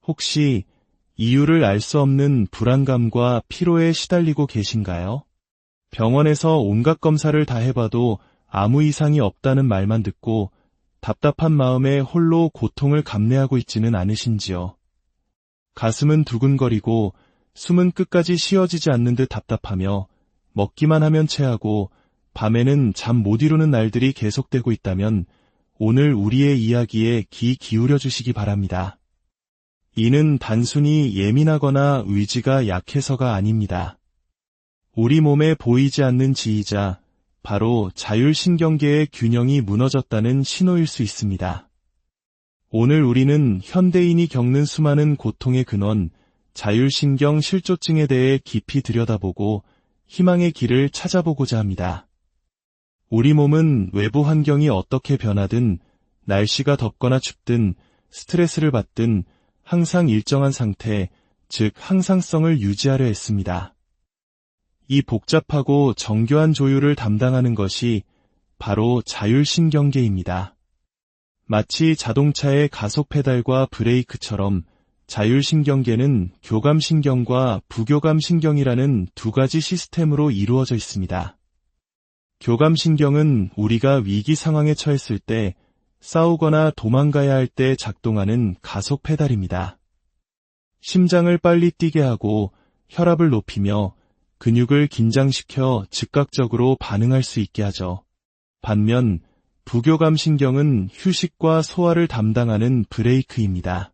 혹시 이유를 알 수 없는 불안감과 피로에 시달리고 계신가요? 병원에서 온갖 검사를 다 해봐도 아무 이상이 없다는 말만 듣고 답답한 마음에 홀로 고통을 감내하고 있지는 않으신지요? 가슴은 두근거리고 숨은 끝까지 쉬어지지 않는 듯 답답하며 먹기만 하면 체하고 밤에는 잠 못 이루는 날들이 계속되고 있다면 오늘 우리의 이야기에 귀 기울여 주시기 바랍니다. 이는 단순히 예민하거나 의지가 약해서가 아닙니다. 우리 몸에 보이지 않는 지휘자, 바로 자율신경계의 균형이 무너졌다는 신호일 수 있습니다. 오늘 우리는 현대인이 겪는 수많은 고통의 근원, 자율신경 실조증에 대해 깊이 들여다보고 희망의 길을 찾아보고자 합니다. 우리 몸은 외부 환경이 어떻게 변하든, 날씨가 덥거나 춥든, 스트레스를 받든 항상 일정한 상태, 즉 항상성을 유지하려 했습니다. 이 복잡하고 정교한 조율을 담당하는 것이 바로 자율신경계입니다. 마치 자동차의 가속 페달과 브레이크처럼 자율신경계는 교감신경과 부교감신경이라는 두 가지 시스템으로 이루어져 있습니다. 교감신경은 우리가 위기 상황에 처했을 때, 싸우거나 도망가야 할 때 작동하는 가속 페달입니다. 심장을 빨리 뛰게 하고 혈압을 높이며 근육을 긴장시켜 즉각적으로 반응할 수 있게 하죠. 반면 부교감신경은 휴식과 소화를 담당하는 브레이크입니다.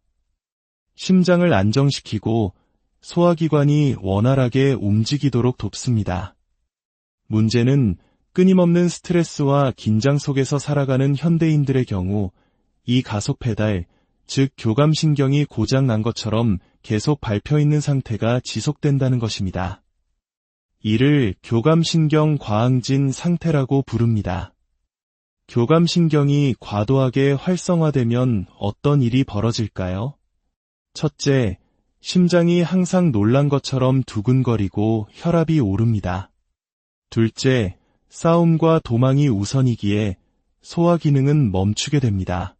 심장을 안정시키고 소화기관이 원활하게 움직이도록 돕습니다. 문제는 끊임없는 스트레스와 긴장 속에서 살아가는 현대인들의 경우 이 가속 페달, 즉 교감신경이 고장난 것처럼 계속 밟혀 있는 상태가 지속된다는 것입니다. 이를 교감신경 과항진 상태라고 부릅니다. 교감신경이 과도하게 활성화되면 어떤 일이 벌어질까요? 첫째, 심장이 항상 놀란 것처럼 두근거리고 혈압이 오릅니다. 둘째, 싸움과 도망이 우선이기에 소화 기능은 멈추게 됩니다.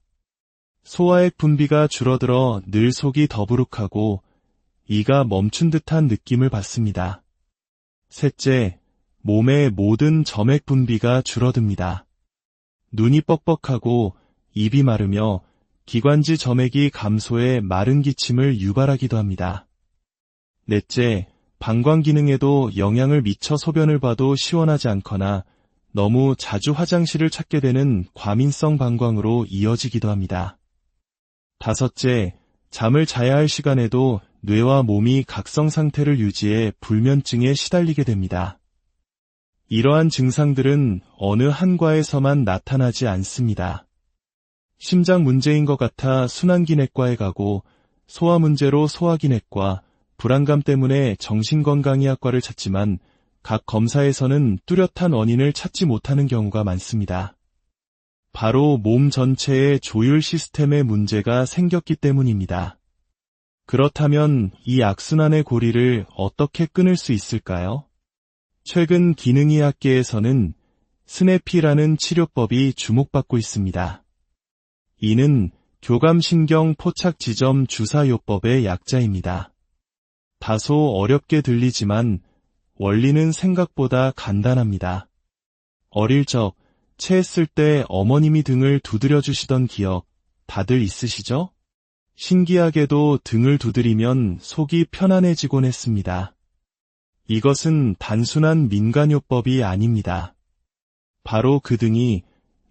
소화액 분비가 줄어들어 늘 속이 더부룩하고 이가 멈춘 듯한 느낌을 받습니다. 셋째, 몸의 모든 점액 분비가 줄어듭니다. 눈이 뻑뻑하고 입이 마르며 기관지 점액이 감소해 마른 기침을 유발하기도 합니다. 넷째, 방광 기능에도 영향을 미쳐 소변을 봐도 시원하지 않거나 너무 자주 화장실을 찾게 되는 과민성 방광으로 이어지기도 합니다. 다섯째, 잠을 자야 할 시간에도 뇌와 몸이 각성 상태를 유지해 불면증에 시달리게 됩니다. 이러한 증상들은 어느 한과에서만 나타나지 않습니다. 심장 문제인 것 같아 순환기내과에 가고 소화 문제로 소화기내과, 불안감 때문에 정신건강의학과를 찾지만 각 검사에서는 뚜렷한 원인을 찾지 못하는 경우가 많습니다. 바로 몸 전체의 조율 시스템에 문제가 생겼기 때문입니다. 그렇다면 이 악순환의 고리를 어떻게 끊을 수 있을까요? 최근 기능의학계에서는 스네피라는 치료법이 주목받고 있습니다. 이는 교감신경 포착지점 주사요법의 약자입니다. 다소 어렵게 들리지만 원리는 생각보다 간단합니다. 어릴 적 체했을 때 어머님이 등을 두드려 주시던 기억 다들 있으시죠? 신기하게도 등을 두드리면 속이 편안해지곤 했습니다. 이것은 단순한 민간요법이 아닙니다. 바로 그 등이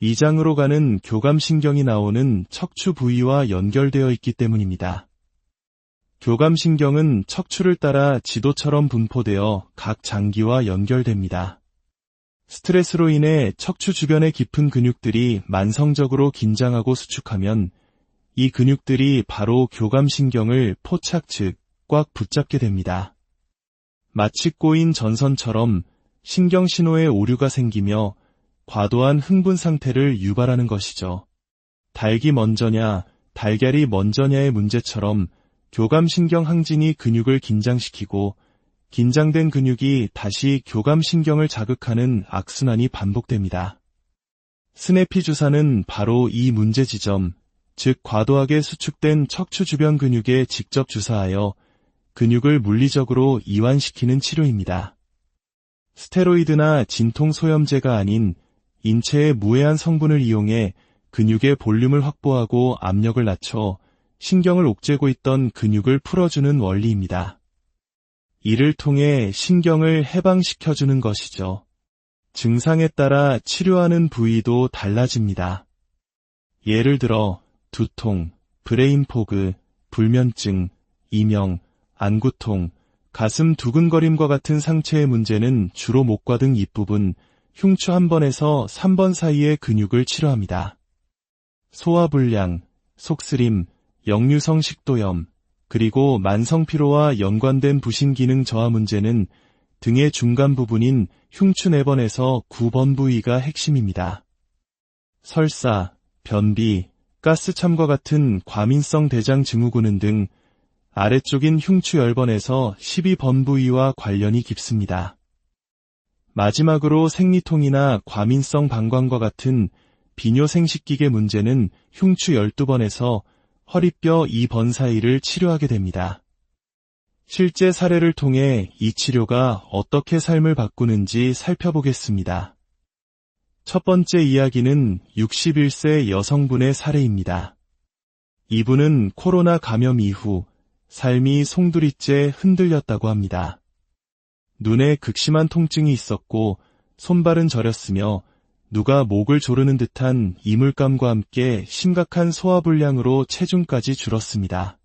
위장으로 가는 교감신경이 나오는 척추 부위와 연결되어 있기 때문입니다. 교감신경은 척추를 따라 지도처럼 분포되어 각 장기와 연결됩니다. 스트레스로 인해 척추 주변의 깊은 근육들이 만성적으로 긴장하고 수축하면 이 근육들이 바로 교감신경을 포착 즉 꽉 붙잡게 됩니다. 마치 꼬인 전선처럼 신경신호에 오류가 생기며 과도한 흥분 상태를 유발하는 것이죠. 닭이 먼저냐, 달걀이 먼저냐의 문제처럼 교감신경 항진이 근육을 긴장시키고 긴장된 근육이 다시 교감신경을 자극하는 악순환이 반복됩니다. 스네피 주사는 바로 이 문제 지점, 즉 과도하게 수축된 척추 주변 근육에 직접 주사하여 근육을 물리적으로 이완시키는 치료입니다. 스테로이드나 진통소염제가 아닌 인체의 무해한 성분을 이용해 근육의 볼륨을 확보하고 압력을 낮춰 신경을 옥죄고 있던 근육을 풀어주는 원리입니다. 이를 통해 신경을 해방시켜주는 것이죠. 증상에 따라 치료하는 부위도 달라집니다. 예를 들어 두통, 브레인포그, 불면증, 이명, 안구통, 가슴 두근거림과 같은 상체의 문제는 주로 목과 등 입부분, 흉추 한 번에서 3번 사이의 근육을 치료합니다. 소화불량, 속쓰림, 역류성 식도염, 그리고 만성피로와 연관된 부신기능 저하 문제는 등의 중간 부분인 흉추 4번에서 9번 부위가 핵심입니다. 설사, 변비, 가스참과 같은 과민성 대장 증후군은 등 아래쪽인 흉추 10번에서 12번 부위와 관련이 깊습니다. 마지막으로 생리통이나 과민성 방광과 같은 비뇨생식기계 문제는 흉추 12번에서 허리뼈 2번 사이를 치료하게 됩니다. 실제 사례를 통해 이 치료가 어떻게 삶을 바꾸는지 살펴보겠습니다. 첫 번째 이야기는 61세 여성분의 사례입니다. 이분은 코로나 감염 이후 삶이 송두리째 흔들렸다고 합니다. 눈에 극심한 통증이 있었고 손발은 저렸으며 누가 목을 조르는 듯한 이물감과 함께 심각한 소화불량으로 체중까지 줄었습니다.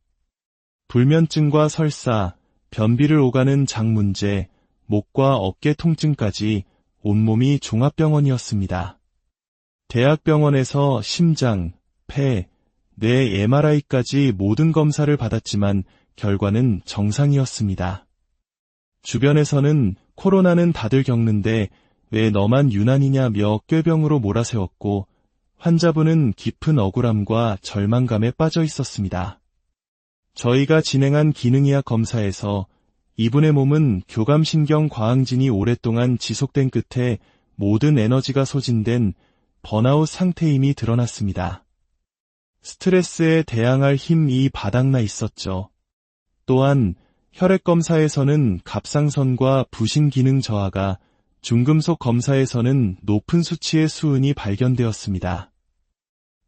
불면증과 설사, 변비를 오가는 장 문제, 목과 어깨 통증까지 온몸이 종합병원이었습니다. 대학병원에서 심장, 폐, 뇌 MRI까지 모든 검사를 받았지만 결과는 정상이었습니다. 주변에서는 코로나는 다들 겪는데 왜 너만 유난이냐며 꾀병으로 몰아세웠고 환자분은 깊은 억울함과 절망감에 빠져 있었습니다. 저희가 진행한 기능의학 검사에서 이분의 몸은 교감신경 과항진이 오랫동안 지속된 끝에 모든 에너지가 소진된 번아웃 상태임이 드러났습니다. 스트레스에 대항할 힘이 바닥나 있었죠. 또한 혈액검사에서는 갑상선과 부신기능 저하가, 중금속 검사에서는 높은 수치의 수은이 발견되었습니다.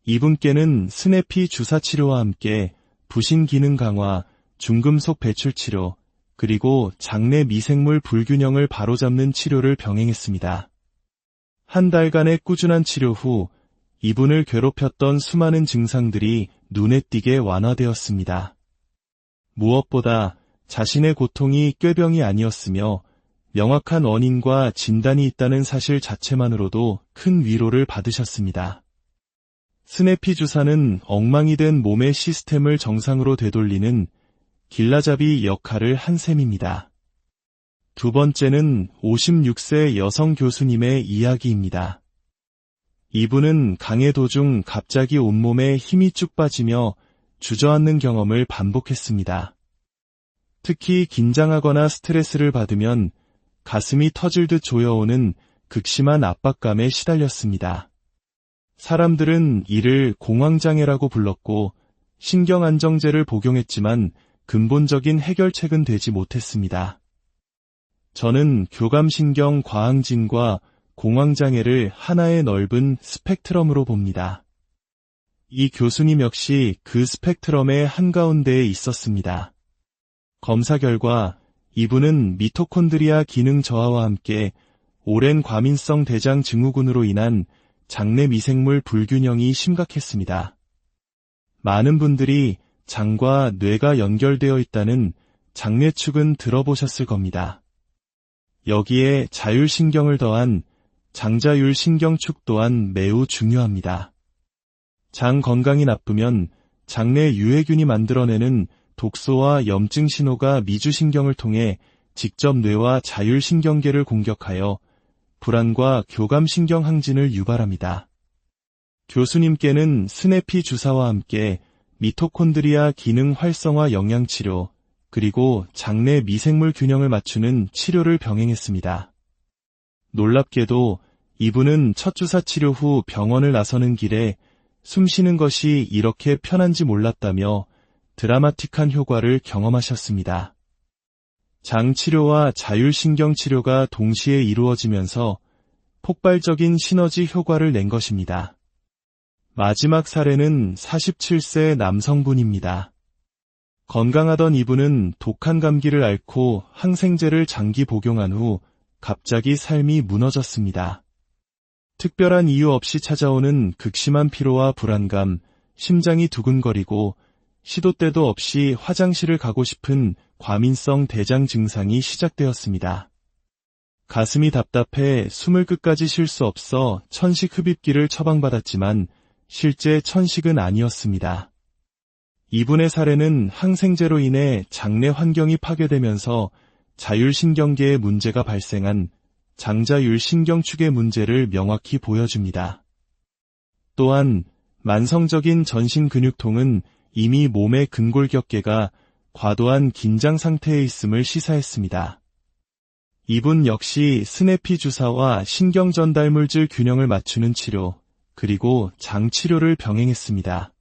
이분께는 스네피 주사치료와 함께 부신기능 강화, 중금속 배출치료, 그리고 장내 미생물 불균형을 바로잡는 치료를 병행했습니다. 한 달간의 꾸준한 치료 후 이분을 괴롭혔던 수많은 증상들이 눈에 띄게 완화되었습니다. 무엇보다 자신의 고통이 꾀병이 아니었으며 명확한 원인과 진단이 있다는 사실 자체만으로도 큰 위로를 받으셨습니다. 스네피 주사는 엉망이 된 몸의 시스템을 정상으로 되돌리는 길라잡이 역할을 한 셈입니다. 두 번째는 56세 여성 교수님의 이야기입니다. 이분은 강의 도중 갑자기 온몸에 힘이 쭉 빠지며 주저앉는 경험을 반복했습니다. 특히 긴장하거나 스트레스를 받으면 가슴이 터질 듯 조여오는 극심한 압박감에 시달렸습니다. 사람들은 이를 공황장애라고 불렀고 신경안정제를 복용했지만 근본적인 해결책은 되지 못했습니다. 저는 교감신경 과항진과 공황장애를 하나의 넓은 스펙트럼으로 봅니다. 이 교수님 역시 그 스펙트럼의 한가운데에 있었습니다. 검사 결과 이분은 미토콘드리아 기능 저하와 함께 오랜 과민성 대장 증후군으로 인한 장내 미생물 불균형이 심각했습니다. 많은 분들이 장과 뇌가 연결되어 있다는 장내축은 들어보셨을 겁니다. 여기에 자율신경을 더한 장자율신경축 또한 매우 중요합니다. 장 건강이 나쁘면 장내 유해균이 만들어내는 독소와 염증 신호가 미주신경을 통해 직접 뇌와 자율신경계를 공격하여 불안과 교감신경 항진을 유발합니다. 교수님께는 스네피 주사와 함께 미토콘드리아 기능 활성화 영양치료, 그리고 장내 미생물 균형을 맞추는 치료를 병행했습니다. 놀랍게도 이분은 첫 주사 치료 후 병원을 나서는 길에 숨 쉬는 것이 이렇게 편한지 몰랐다며 드라마틱한 효과를 경험하셨습니다. 장 치료와 자율신경 치료가 동시에 이루어지면서 폭발적인 시너지 효과를 낸 것입니다. 마지막 사례는 47세 남성분입니다. 건강하던 이분은 독한 감기를 앓고 항생제를 장기 복용한 후 갑자기 삶이 무너졌습니다. 특별한 이유 없이 찾아오는 극심한 피로와 불안감, 심장이 두근거리고 시도 때도 없이 화장실을 가고 싶은 과민성 대장 증상이 시작되었습니다. 가슴이 답답해 숨을 끝까지 쉴 수 없어 천식 흡입기를 처방받았지만 실제 천식은 아니었습니다. 이분의 사례는 항생제로 인해 장내 환경이 파괴되면서 자율신경계에 문제가 발생한 장자율신경축의 문제를 명확히 보여줍니다. 또한 만성적인 전신근육통은 이미 몸의 근골격계가 과도한 긴장 상태에 있음을 시사했습니다. 이분 역시 스네피 주사와 신경전달물질 균형을 맞추는 치료, 그리고 장치료를 병행했습니다.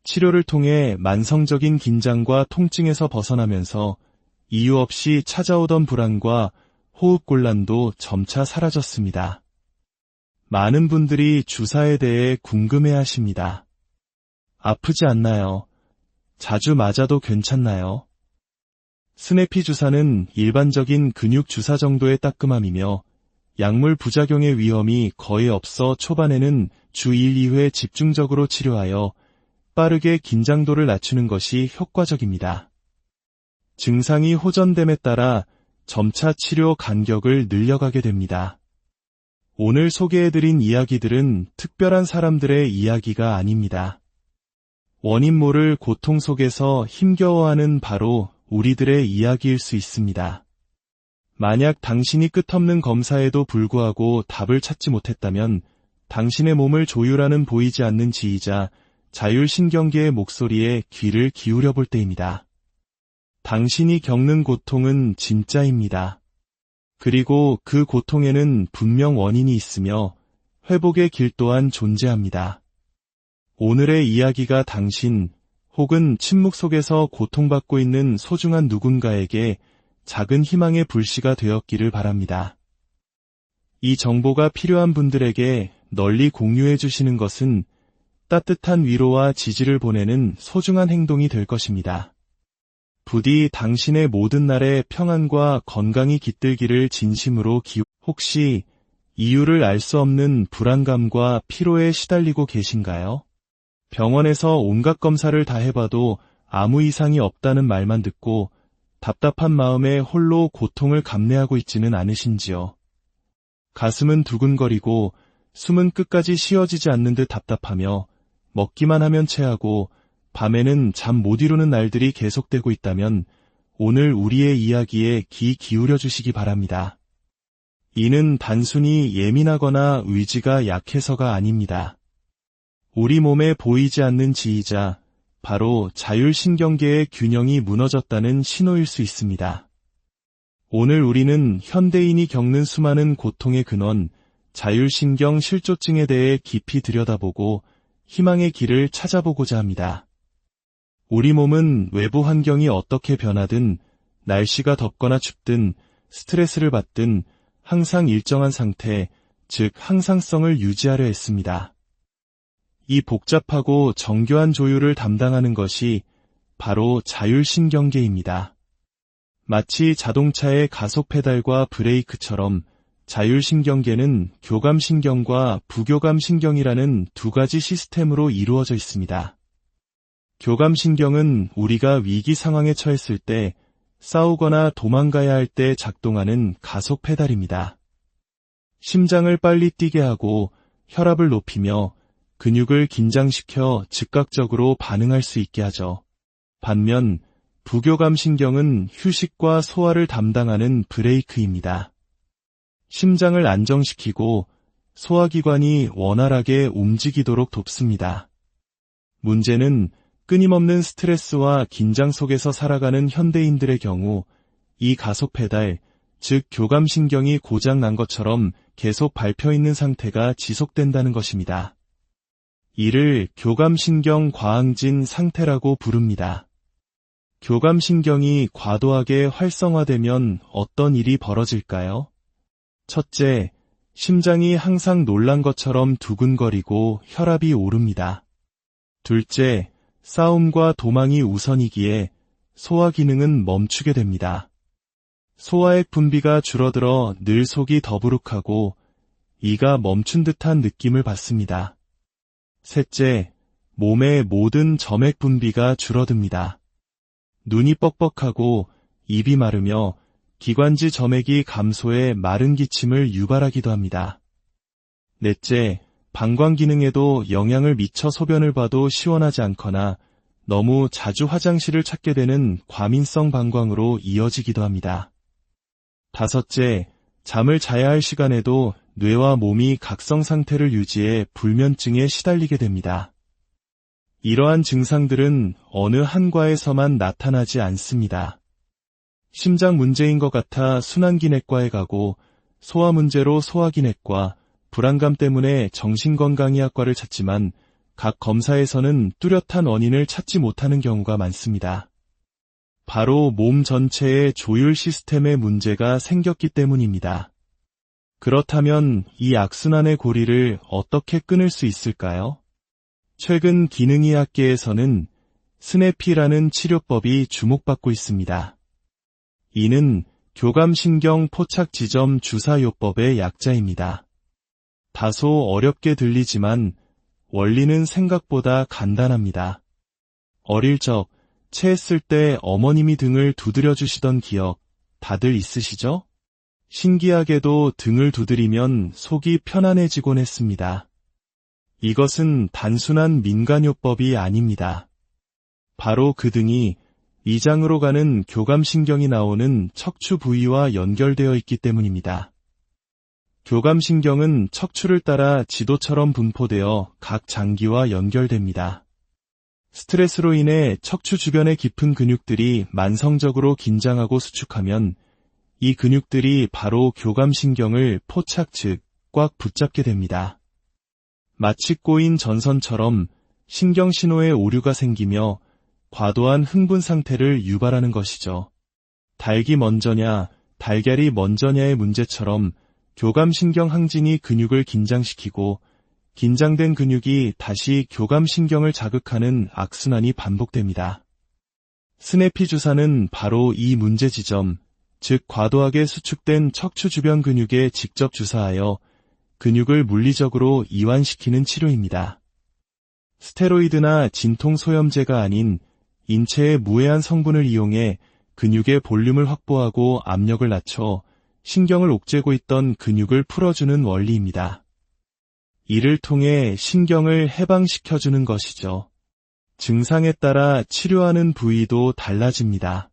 치료를 통해 만성적인 긴장과 통증에서 벗어나면서 이유 없이 찾아오던 불안과 호흡곤란도 점차 사라졌습니다. 많은 분들이 주사에 대해 궁금해하십니다. 아프지 않나요? 자주 맞아도 괜찮나요? 스네피 주사는 일반적인 근육 주사 정도의 따끔함이며 약물 부작용의 위험이 거의 없어 초반에는 주 1, 2회 집중적으로 치료하여 빠르게 긴장도를 낮추는 것이 효과적입니다. 증상이 호전됨에 따라 점차 치료 간격을 늘려가게 됩니다. 오늘 소개해드린 이야기들은 특별한 사람들의 이야기가 아닙니다. 원인 모를 고통 속에서 힘겨워하는 바로 우리들의 이야기일 수 있습니다. 만약 당신이 끝없는 검사에도 불구하고 답을 찾지 못했다면 당신의 몸을 조율하는 보이지 않는 지휘자 자율신경계의 목소리에 귀를 기울여 볼 때입니다. 당신이 겪는 고통은 진짜입니다. 그리고 그 고통에는 분명 원인이 있으며 회복의 길 또한 존재합니다. 오늘의 이야기가 당신 혹은 침묵 속에서 고통받고 있는 소중한 누군가에게 작은 희망의 불씨가 되었기를 바랍니다. 이 정보가 필요한 분들에게 널리 공유해 주시는 것은 따뜻한 위로와 지지를 보내는 소중한 행동이 될 것입니다. 부디 당신의 모든 날에 평안과 건강이 깃들기를 진심으로 혹시 이유를 알 수 없는 불안감과 피로에 시달리고 계신가요? 병원에서 온갖 검사를 다 해봐도 아무 이상이 없다는 말만 듣고 답답한 마음에 홀로 고통을 감내하고 있지는 않으신지요? 가슴은 두근거리고 숨은 끝까지 쉬어지지 않는 듯 답답하며 먹기만 하면 체하고 밤에는 잠 못 이루는 날들이 계속되고 있다면 오늘 우리의 이야기에 귀 기울여 주시기 바랍니다. 이는 단순히 예민하거나 의지가 약해서가 아닙니다. 우리 몸에 보이지 않는 지휘자, 바로 자율신경계의 균형이 무너졌다는 신호일 수 있습니다. 오늘 우리는 현대인이 겪는 수많은 고통의 근원, 자율신경 실조증에 대해 깊이 들여다보고 희망의 길을 찾아보고자 합니다. 우리 몸은 외부 환경이 어떻게 변하든, 날씨가 덥거나 춥든, 스트레스를 받든 항상 일정한 상태, 즉 항상성을 유지하려 했습니다. 이 복잡하고 정교한 조율을 담당하는 것이 바로 자율신경계입니다. 마치 자동차의 가속 페달과 브레이크처럼 자율신경계는 교감신경과 부교감신경이라는 두 가지 시스템으로 이루어져 있습니다. 교감신경은 우리가 위기 상황에 처했을 때, 싸우거나 도망가야 할 때 작동하는 가속 페달입니다. 심장을 빨리 뛰게 하고 혈압을 높이며 근육을 긴장시켜 즉각적으로 반응할 수 있게 하죠. 반면 부교감신경은 휴식과 소화를 담당하는 브레이크입니다. 심장을 안정시키고 소화기관이 원활하게 움직이도록 돕습니다. 문제는 끊임없는 스트레스와 긴장 속에서 살아가는 현대인들의 경우 이 가속 페달, 즉 교감신경이 고장 난 것처럼 계속 밟혀 있는 상태가 지속된다는 것입니다. 이를 교감신경 과항진 상태라고 부릅니다. 교감신경이 과도하게 활성화되면 어떤 일이 벌어질까요? 첫째, 심장이 항상 놀란 것처럼 두근거리고 혈압이 오릅니다. 둘째, 싸움과 도망이 우선이기에 소화 기능은 멈추게 됩니다. 소화액 분비가 줄어들어 늘 속이 더부룩하고 이가 멈춘 듯한 느낌을 받습니다. 셋째, 몸의 모든 점액 분비가 줄어듭니다. 눈이 뻑뻑하고 입이 마르며 기관지 점액이 감소해 마른 기침을 유발하기도 합니다. 넷째, 방광 기능에도 영향을 미쳐 소변을 봐도 시원하지 않거나 너무 자주 화장실을 찾게 되는 과민성 방광으로 이어지기도 합니다. 다섯째, 잠을 자야 할 시간에도 뇌와 몸이 각성 상태를 유지해 불면증에 시달리게 됩니다. 이러한 증상들은 어느 한 과에서만 나타나지 않습니다. 심장 문제인 것 같아 순환기내과에 가고 소화 문제로 소화기내과, 불안감 때문에 정신건강의학과를 찾지만 각 검사에서는 뚜렷한 원인을 찾지 못하는 경우가 많습니다. 바로 몸 전체의 조율 시스템에 문제가 생겼기 때문입니다. 그렇다면 이 악순환의 고리를 어떻게 끊을 수 있을까요? 최근 기능의학계에서는 스네피라는 치료법이 주목받고 있습니다. 이는 교감신경 포착지점 주사요법의 약자입니다. 다소 어렵게 들리지만 원리는 생각보다 간단합니다. 어릴 적 체했을 때 어머님이 등을 두드려 주시던 기억 다들 있으시죠? 신기하게도 등을 두드리면 속이 편안해지곤 했습니다. 이것은 단순한 민간요법이 아닙니다. 바로 그 등이 위장으로 가는 교감신경이 나오는 척추 부위와 연결되어 있기 때문입니다. 교감신경은 척추를 따라 지도처럼 분포되어 각 장기와 연결됩니다. 스트레스로 인해 척추 주변의 깊은 근육들이 만성적으로 긴장하고 수축하면 이 근육들이 바로 교감신경을 포착 즉 꽉 붙잡게 됩니다. 마치 꼬인 전선처럼 신경신호에 오류가 생기며 과도한 흥분 상태를 유발하는 것이죠. 닭이 먼저냐, 달걀이 먼저냐의 문제처럼 교감신경 항진이 근육을 긴장시키고 긴장된 근육이 다시 교감신경을 자극하는 악순환이 반복됩니다. 스네피 주사는 바로 이 문제 지점, 즉 과도하게 수축된 척추 주변 근육에 직접 주사하여 근육을 물리적으로 이완시키는 치료입니다. 스테로이드나 진통소염제가 아닌 인체의 무해한 성분을 이용해 근육의 볼륨을 확보하고 압력을 낮춰 신경을 옥죄고 있던 근육을 풀어주는 원리입니다. 이를 통해 신경을 해방시켜주는 것이죠. 증상에 따라 치료하는 부위도 달라집니다.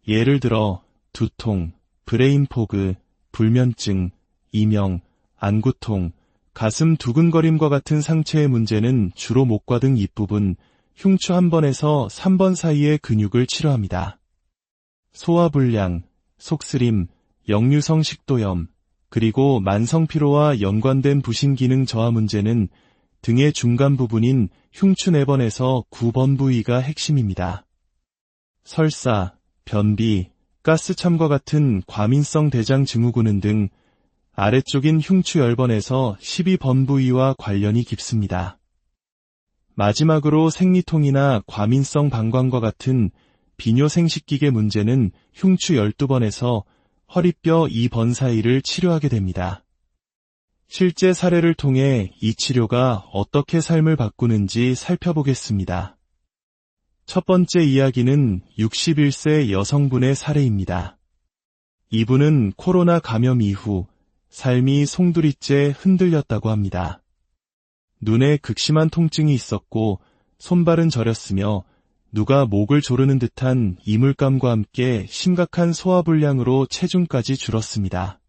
예를 들어 두통, 브레인포그, 불면증, 이명, 안구통, 가슴 두근거림과 같은 상체의 문제는 주로 목과 등 입부분, 흉추 한 번에서 3번 사이의 근육을 치료합니다. 소화불량, 속쓰림, 역류성 식도염, 그리고 만성피로와 연관된 부신기능 저하 문제는 등의 중간 부분인 흉추 4번에서 9번 부위가 핵심입니다. 설사, 변비, 가스참과 같은 과민성 대장 증후군은 등 아래쪽인 흉추 10번에서 12번 부위와 관련이 깊습니다. 마지막으로 생리통이나 과민성 방광과 같은 비뇨생식기계 문제는 흉추 12번에서 허리뼈 2번 사이를 치료하게 됩니다. 실제 사례를 통해 이 치료가 어떻게 삶을 바꾸는지 살펴보겠습니다. 첫 번째 이야기는 61세 여성분의 사례입니다. 이분은 코로나 감염 이후 삶이 송두리째 흔들렸다고 합니다. 눈에 극심한 통증이 있었고 손발은 저렸으며 누가 목을 조르는 듯한 이물감과 함께 심각한 소화불량으로 체중까지 줄었습니다.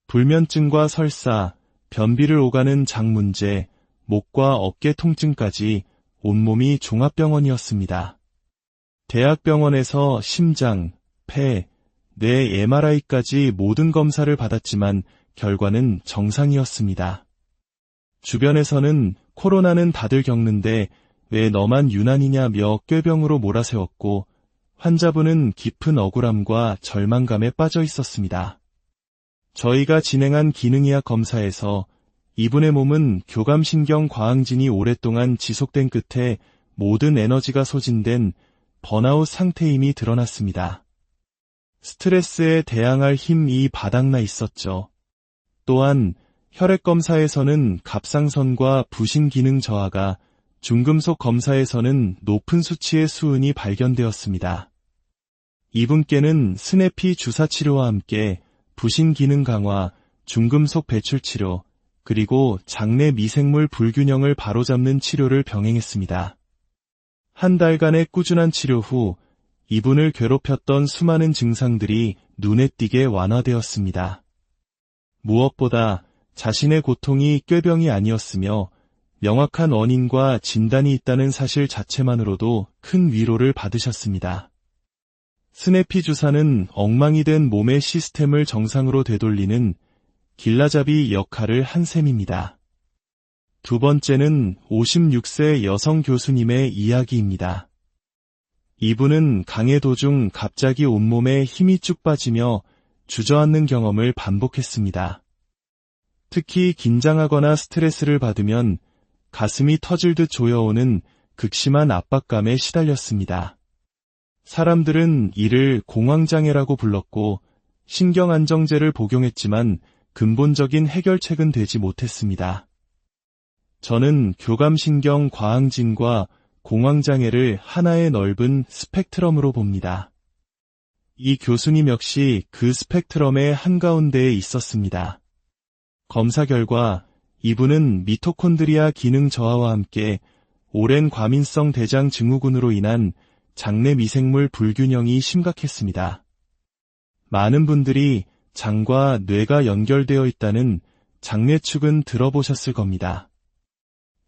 불면증과 설사, 변비를 오가는 장 문제, 목과 어깨 통증까지 온몸이 종합병원이었습니다. 대학병원에서 심장, 폐, 뇌 MRI까지 모든 검사를 받았지만 결과는 정상이었습니다. 주변에서는 코로나는 다들 겪는데 왜 너만 유난이냐며 꾀병으로 몰아세웠고 환자분은 깊은 억울함과 절망감에 빠져 있었습니다. 저희가 진행한 기능의학 검사에서 이분의 몸은 교감신경 과항진이 오랫동안 지속된 끝에 모든 에너지가 소진된 번아웃 상태임이 드러났습니다. 스트레스에 대항할 힘이 바닥나 있었죠. 또한 혈액검사에서는 갑상선과 부신 기능 저하가, 중금속 검사에서는 높은 수치의 수은이 발견되었습니다. 이분께는 스네피 주사 치료와 함께 부신 기능 강화, 중금속 배출 치료, 그리고 장내 미생물 불균형을 바로잡는 치료를 병행했습니다. 한 달간의 꾸준한 치료 후 이분을 괴롭혔던 수많은 증상들이 눈에 띄게 완화되었습니다. 무엇보다 자신의 고통이 꾀병이 아니었으며 명확한 원인과 진단이 있다는 사실 자체만으로도 큰 위로를 받으셨습니다. 스네피 주사는 엉망이 된 몸의 시스템을 정상으로 되돌리는 길라잡이 역할을 한 셈입니다. 두 번째는 56세 여성 교수님의 이야기입니다. 이분은 강의 도중 갑자기 온몸에 힘이 쭉 빠지며 주저앉는 경험을 반복했습니다. 특히 긴장하거나 스트레스를 받으면 가슴이 터질 듯 조여오는 극심한 압박감에 시달렸습니다. 사람들은 이를 공황장애라고 불렀고 신경안정제를 복용했지만 근본적인 해결책은 되지 못했습니다. 저는 교감신경 과항진과 공황장애를 하나의 넓은 스펙트럼으로 봅니다. 이 교수님 역시 그 스펙트럼의 한가운데에 있었습니다. 검사 결과 이분은 미토콘드리아 기능 저하와 함께 오랜 과민성 대장 증후군으로 인한 장내 미생물 불균형이 심각했습니다. 많은 분들이 장과 뇌가 연결되어 있다는 장내축은 들어보셨을 겁니다.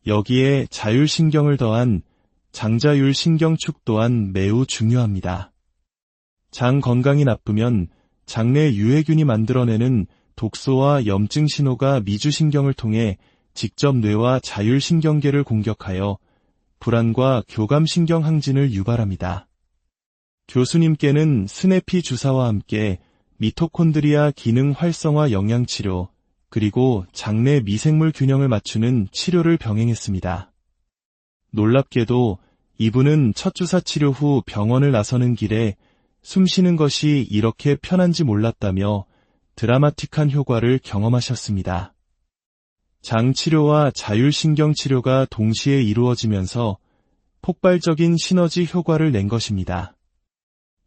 여기에 자율신경을 더한 장자율신경축 또한 매우 중요합니다. 장 건강이 나쁘면 장내 유해균이 만들어내는 독소와 염증 신호가 미주신경을 통해 직접 뇌와 자율신경계를 공격하여 불안과 교감신경 항진을 유발합니다. 교수님께는 스네피 주사와 함께 미토콘드리아 기능 활성화 영양치료, 그리고 장내 미생물 균형을 맞추는 치료를 병행했습니다. 놀랍게도 이분은 첫 주사 치료 후 병원을 나서는 길에 숨 쉬는 것이 이렇게 편한지 몰랐다며 드라마틱한 효과를 경험하셨습니다. 장 치료와 자율신경 치료가 동시에 이루어지면서 폭발적인 시너지 효과를 낸 것입니다.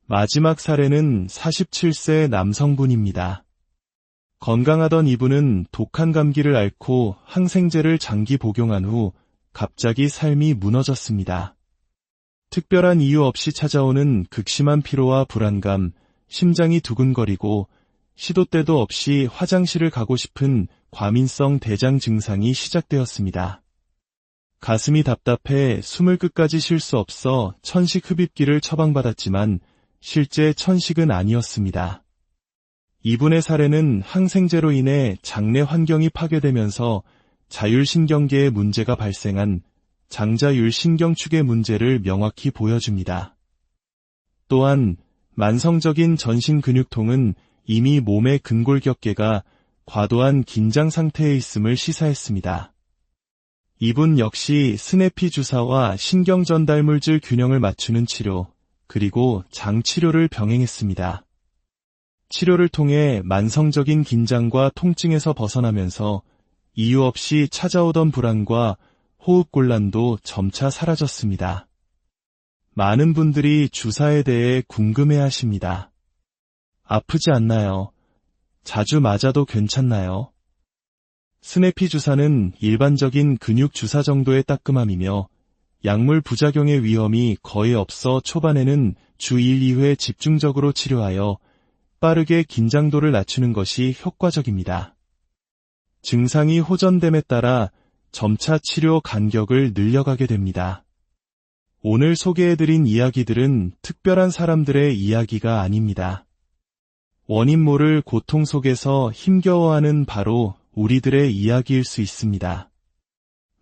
마지막 사례는 47세 남성분입니다. 건강하던 이분은 독한 감기를 앓고 항생제를 장기 복용한 후 갑자기 삶이 무너졌습니다. 특별한 이유 없이 찾아오는 극심한 피로와 불안감, 심장이 두근거리고 시도 때도 없이 화장실을 가고 싶은 과민성 대장 증상이 시작되었습니다. 가슴이 답답해 숨을 끝까지 쉴 수 없어 천식 흡입기를 처방받았지만 실제 천식은 아니었습니다. 이분의 사례는 항생제로 인해 장내 환경이 파괴되면서 자율신경계에 문제가 발생한 장자율신경축의 문제를 명확히 보여줍니다. 또한 만성적인 전신근육통은 이미 몸의 근골격계가 과도한 긴장 상태에 있음을 시사했습니다. 이분 역시 스네피 주사와 신경전달물질 균형을 맞추는 치료, 그리고 장치료를 병행했습니다. 치료를 통해 만성적인 긴장과 통증에서 벗어나면서 이유 없이 찾아오던 불안과 호흡곤란도 점차 사라졌습니다. 많은 분들이 주사에 대해 궁금해하십니다. 아프지 않나요? 자주 맞아도 괜찮나요? 스네피 주사는 일반적인 근육 주사 정도의 따끔함이며 약물 부작용의 위험이 거의 없어 초반에는 주 1, 2회 집중적으로 치료하여 빠르게 긴장도를 낮추는 것이 효과적입니다. 증상이 호전됨에 따라 점차 치료 간격을 늘려가게 됩니다. 오늘 소개해드린 이야기들은 특별한 사람들의 이야기가 아닙니다. 원인 모를 고통 속에서 힘겨워하는 바로 우리들의 이야기일 수 있습니다.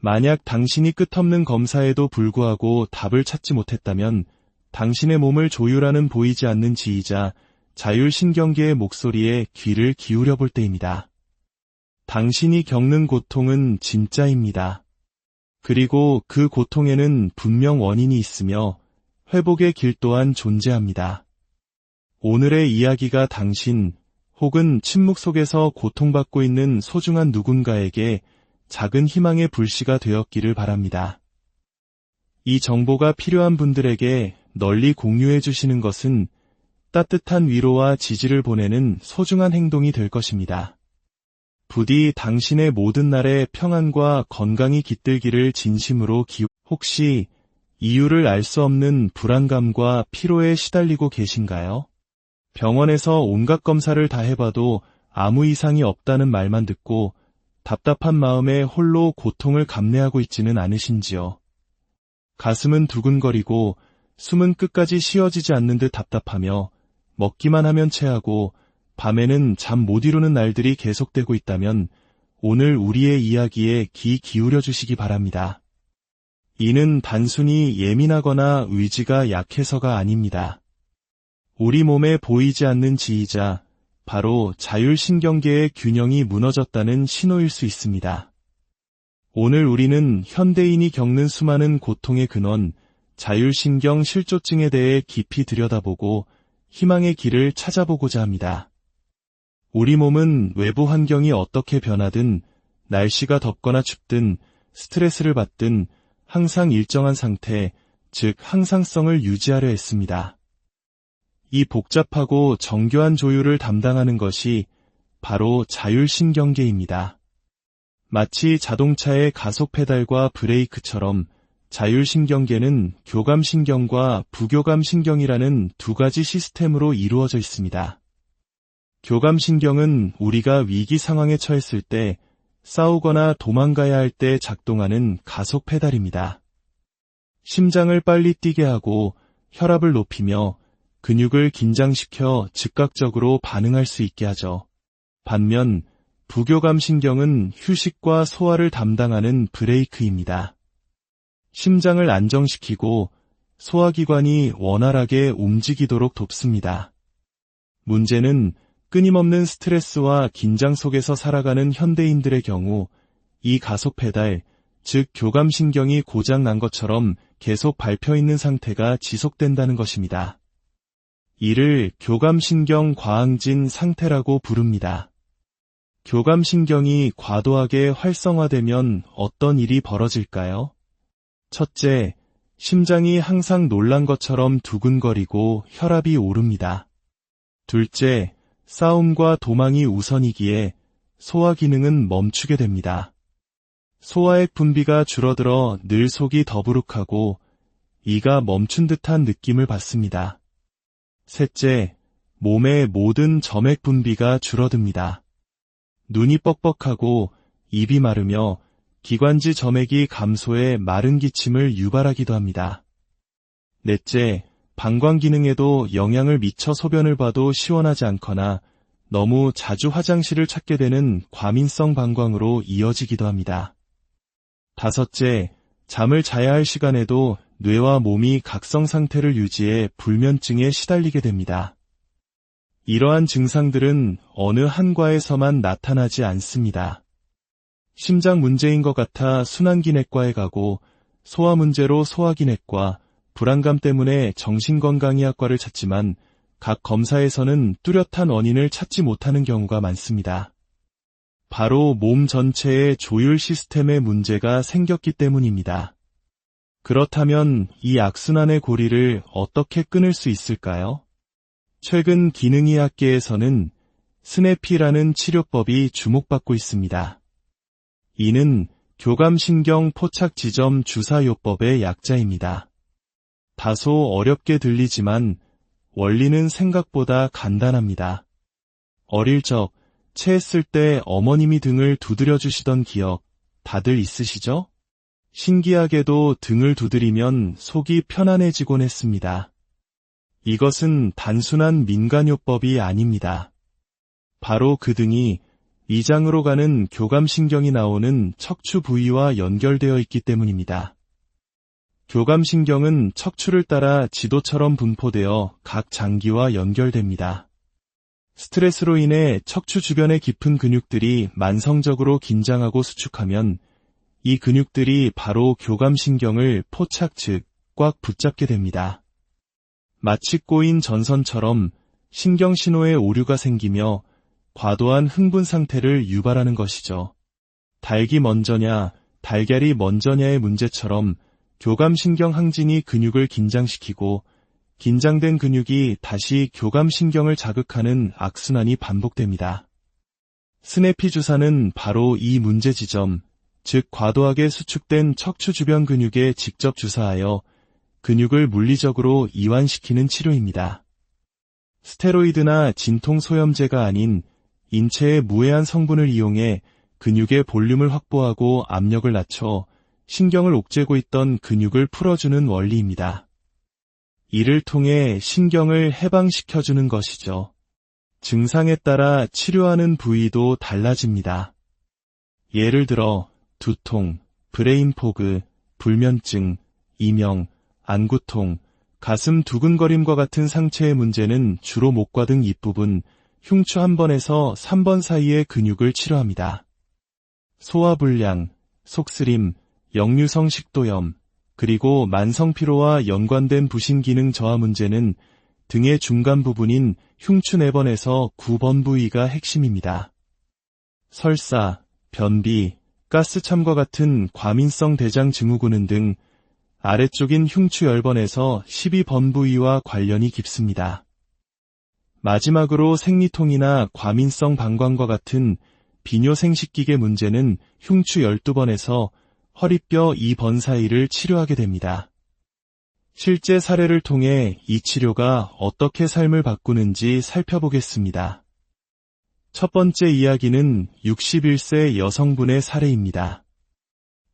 만약 당신이 끝없는 검사에도 불구하고 답을 찾지 못했다면 당신의 몸을 조율하는 보이지 않는 지휘자 자율신경계의 목소리에 귀를 기울여 볼 때입니다. 당신이 겪는 고통은 진짜입니다. 그리고 그 고통에는 분명 원인이 있으며 회복의 길 또한 존재합니다. 오늘의 이야기가 당신 혹은 침묵 속에서 고통받고 있는 소중한 누군가에게 작은 희망의 불씨가 되었기를 바랍니다. 이 정보가 필요한 분들에게 널리 공유해 주시는 것은 따뜻한 위로와 지지를 보내는 소중한 행동이 될 것입니다. 부디 당신의 모든 날에 평안과 건강이 깃들기를 진심으로 혹시 이유를 알 수 없는 불안감과 피로에 시달리고 계신가요? 병원에서 온갖 검사를 다 해봐도 아무 이상이 없다는 말만 듣고 답답한 마음에 홀로 고통을 감내하고 있지는 않으신지요? 가슴은 두근거리고 숨은 끝까지 쉬어지지 않는 듯 답답하며 먹기만 하면 체하고 밤에는 잠 못 이루는 날들이 계속되고 있다면 오늘 우리의 이야기에 귀 기울여 주시기 바랍니다. 이는 단순히 예민하거나 의지가 약해서가 아닙니다. 우리 몸에 보이지 않는 지휘자, 바로 자율신경계의 균형이 무너졌다는 신호일 수 있습니다. 오늘 우리는 현대인이 겪는 수많은 고통의 근원, 자율신경 실조증에 대해 깊이 들여다보고 희망의 길을 찾아보고자 합니다. 우리 몸은 외부 환경이 어떻게 변하든, 날씨가 덥거나 춥든, 스트레스를 받든 항상 일정한 상태, 즉 항상성을 유지하려 했습니다. 이 복잡하고 정교한 조율을 담당하는 것이 바로 자율신경계입니다. 마치 자동차의 가속 페달과 브레이크처럼 자율신경계는 교감신경과 부교감신경이라는 두 가지 시스템으로 이루어져 있습니다. 교감신경은 우리가 위기 상황에 처했을 때, 싸우거나 도망가야 할 때 작동하는 가속 페달입니다. 심장을 빨리 뛰게 하고 혈압을 높이며 근육을 긴장시켜 즉각적으로 반응할 수 있게 하죠. 반면 부교감신경은 휴식과 소화를 담당하는 브레이크입니다. 심장을 안정시키고 소화기관이 원활하게 움직이도록 돕습니다. 문제는 끊임없는 스트레스와 긴장 속에서 살아가는 현대인들의 경우 이 가속 페달, 즉 교감신경이 고장난 것처럼 계속 밟혀 있는 상태가 지속된다는 것입니다. 이를 교감신경 과항진 상태라고 부릅니다. 교감신경이 과도하게 활성화되면 어떤 일이 벌어질까요? 첫째, 심장이 항상 놀란 것처럼 두근거리고 혈압이 오릅니다. 둘째, 싸움과 도망이 우선이기에 소화 기능은 멈추게 됩니다. 소화액 분비가 줄어들어 늘 속이 더부룩하고 이가 멈춘 듯한 느낌을 받습니다. 셋째, 몸의 모든 점액 분비가 줄어듭니다. 눈이 뻑뻑하고 입이 마르며 기관지 점액이 감소해 마른 기침을 유발하기도 합니다. 넷째, 방광 기능에도 영향을 미쳐 소변을 봐도 시원하지 않거나 너무 자주 화장실을 찾게 되는 과민성 방광으로 이어지기도 합니다. 다섯째, 잠을 자야 할 시간에도 뇌와 몸이 각성 상태를 유지해 불면증에 시달리게 됩니다. 이러한 증상들은 어느 한과에서만 나타나지 않습니다. 심장 문제인 것 같아 순환기내과에 가고 소화 문제로 소화기내과, 불안감 때문에 정신건강의학과를 찾지만 각 검사에서는 뚜렷한 원인을 찾지 못하는 경우가 많습니다. 바로 몸 전체의 조율 시스템에 문제가 생겼기 때문입니다. 그렇다면 이 악순환의 고리를 어떻게 끊을 수 있을까요? 최근 기능의학계에서는 스네피라는 치료법이 주목받고 있습니다. 이는 교감신경 포착 지점 주사요법의 약자입니다. 다소 어렵게 들리지만 원리는 생각보다 간단합니다. 어릴 적 체했을 때 어머님이 등을 두드려 주시던 기억 다들 있으시죠? 신기하게도 등을 두드리면 속이 편안해지곤 했습니다. 이것은 단순한 민간요법이 아닙니다. 바로 그 등이 위장으로 가는 교감신경이 나오는 척추 부위와 연결되어 있기 때문입니다. 교감신경은 척추를 따라 지도처럼 분포되어 각 장기와 연결됩니다. 스트레스로 인해 척추 주변의 깊은 근육들이 만성적으로 긴장하고 수축하면 이 근육들이 바로 교감신경을 포착 즉 꽉 붙잡게 됩니다. 마치 꼬인 전선처럼 신경신호에 오류가 생기며 과도한 흥분 상태를 유발하는 것이죠. 닭이 먼저냐, 달걀이 먼저냐의 문제처럼 교감신경 항진이 근육을 긴장시키고 긴장된 근육이 다시 교감신경을 자극하는 악순환이 반복됩니다. 스네피 주사는 바로 이 문제 지점, 즉 과도하게 수축된 척추 주변 근육에 직접 주사하여 근육을 물리적으로 이완시키는 치료입니다. 스테로이드나 진통소염제가 아닌 인체의 무해한 성분을 이용해 근육의 볼륨을 확보하고 압력을 낮춰 신경을 옥죄고 있던 근육을 풀어주는 원리입니다. 이를 통해 신경을 해방시켜주는 것이죠. 증상에 따라 치료하는 부위도 달라집니다. 예를 들어 두통, 브레인포그, 불면증, 이명, 안구통, 가슴 두근거림과 같은 상체의 문제는 주로 목과 등 입부분, 흉추 1번에서 3번 사이의 근육을 치료합니다. 소화불량, 속쓰림, 역류성 식도염, 그리고 만성피로와 연관된 부신기능 저하 문제는 등의 중간 부분인 흉추 4번에서 9번 부위가 핵심입니다. 설사, 변비, 가스참과 같은 과민성 대장 증후군은 등 아래쪽인 흉추 10번에서 12번 부위와 관련이 깊습니다. 마지막으로 생리통이나 과민성 방광과 같은 비뇨생식기계 문제는 흉추 12번에서 허리뼈 2번 사이를 치료하게 됩니다. 실제 사례를 통해 이 치료가 어떻게 삶을 바꾸는지 살펴보겠습니다. 첫 번째 이야기는 61세 여성분의 사례입니다.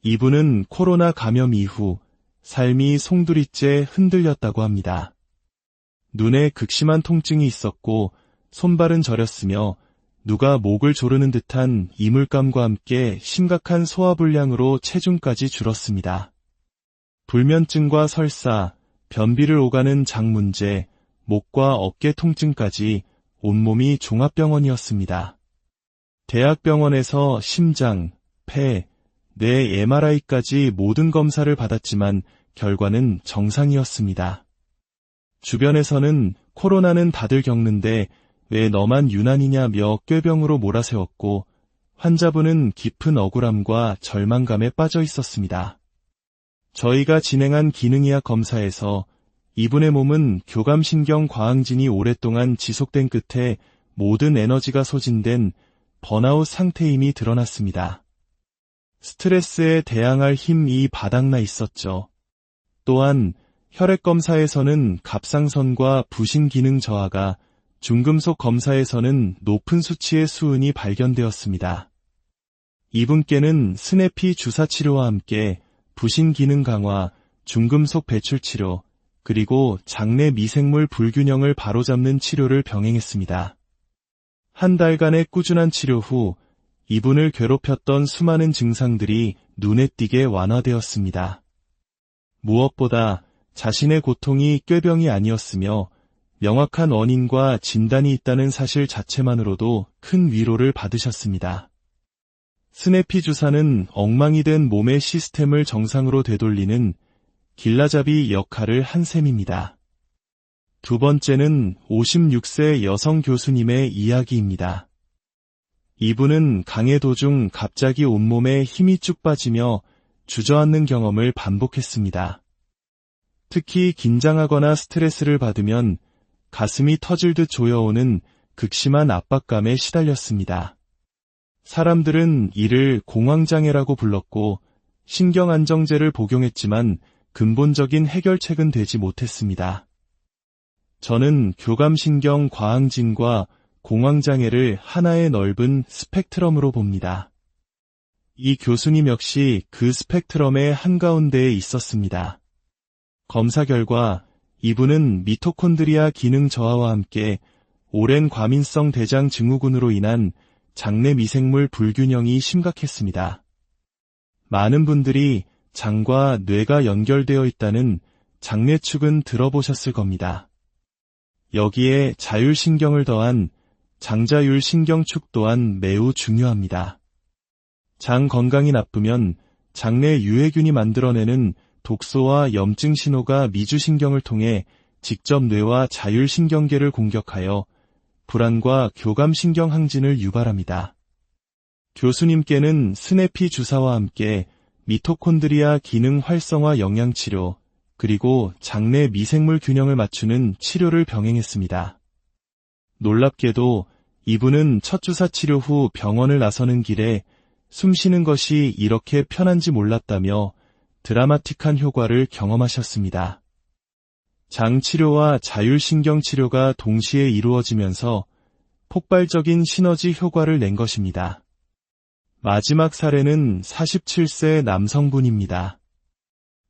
이분은 코로나 감염 이후 삶이 송두리째 흔들렸다고 합니다. 눈에 극심한 통증이 있었고 손발은 저렸으며 누가 목을 조르는 듯한 이물감과 함께 심각한 소화불량으로 체중까지 줄었습니다. 불면증과 설사, 변비를 오가는 장 문제, 목과 어깨 통증까지 온몸이 종합병원이었습니다. 대학병원에서 심장, 폐, 뇌 MRI까지 모든 검사를 받았지만 결과는 정상이었습니다. 주변에서는 코로나는 다들 겪는데 왜 너만 유난이냐며 꾀병으로 몰아세웠고 환자분은 깊은 억울함과 절망감에 빠져 있었습니다. 저희가 진행한 기능의학 검사에서 이분의 몸은 교감신경 과항진이 오랫동안 지속된 끝에 모든 에너지가 소진된 번아웃 상태임이 드러났습니다. 스트레스에 대항할 힘이 바닥나 있었죠. 또한 혈액검사에서는 갑상선과 부신기능 저하가, 중금속 검사에서는 높은 수치의 수은이 발견되었습니다. 이분께는 스네피 주사치료와 함께 부신기능 강화, 중금속 배출치료, 그리고 장내 미생물 불균형을 바로잡는 치료를 병행했습니다. 한 달간의 꾸준한 치료 후 이분을 괴롭혔던 수많은 증상들이 눈에 띄게 완화되었습니다. 무엇보다 자신의 고통이 꾀병이 아니었으며 명확한 원인과 진단이 있다는 사실 자체만으로도 큰 위로를 받으셨습니다. 스네피 주사는 엉망이 된 몸의 시스템을 정상으로 되돌리는 길라잡이 역할을 한 셈입니다. 두 번째는 56세 여성 교수님의 이야기입니다. 이분은 강의 도중 갑자기 온몸에 힘이 쭉 빠지며 주저앉는 경험을 반복했습니다. 특히 긴장하거나 스트레스를 받으면 가슴이 터질 듯 조여오는 극심한 압박감에 시달렸습니다. 사람들은 이를 공황장애라고 불렀고 신경안정제를 복용했지만 근본적인 해결책은 되지 못했습니다. 저는 교감신경 과항진과 공황장애를 하나의 넓은 스펙트럼으로 봅니다. 이 교수님 역시 그 스펙트럼의 한가운데에 있었습니다. 검사 결과 이분은 미토콘드리아 기능 저하와 함께 오랜 과민성 대장 증후군으로 인한 장내 미생물 불균형이 심각했습니다. 많은 분들이 장과 뇌가 연결되어 있다는 장내축은 들어보셨을 겁니다. 여기에 자율신경을 더한 장자율신경축 또한 매우 중요합니다. 장 건강이 나쁘면 장내 유해균이 만들어내는 독소와 염증 신호가 미주신경을 통해 직접 뇌와 자율신경계를 공격하여 불안과 교감신경 항진을 유발합니다. 교수님께는 스네피 주사와 함께 미토콘드리아 기능 활성화 영양치료, 그리고 장내 미생물 균형을 맞추는 치료를 병행했습니다. 놀랍게도 이분은 첫 주사 치료 후 병원을 나서는 길에 숨 쉬는 것이 이렇게 편한지 몰랐다며 드라마틱한 효과를 경험하셨습니다. 장 치료와 자율신경 치료가 동시에 이루어지면서 폭발적인 시너지 효과를 낸 것입니다. 마지막 사례는 47세 남성분입니다.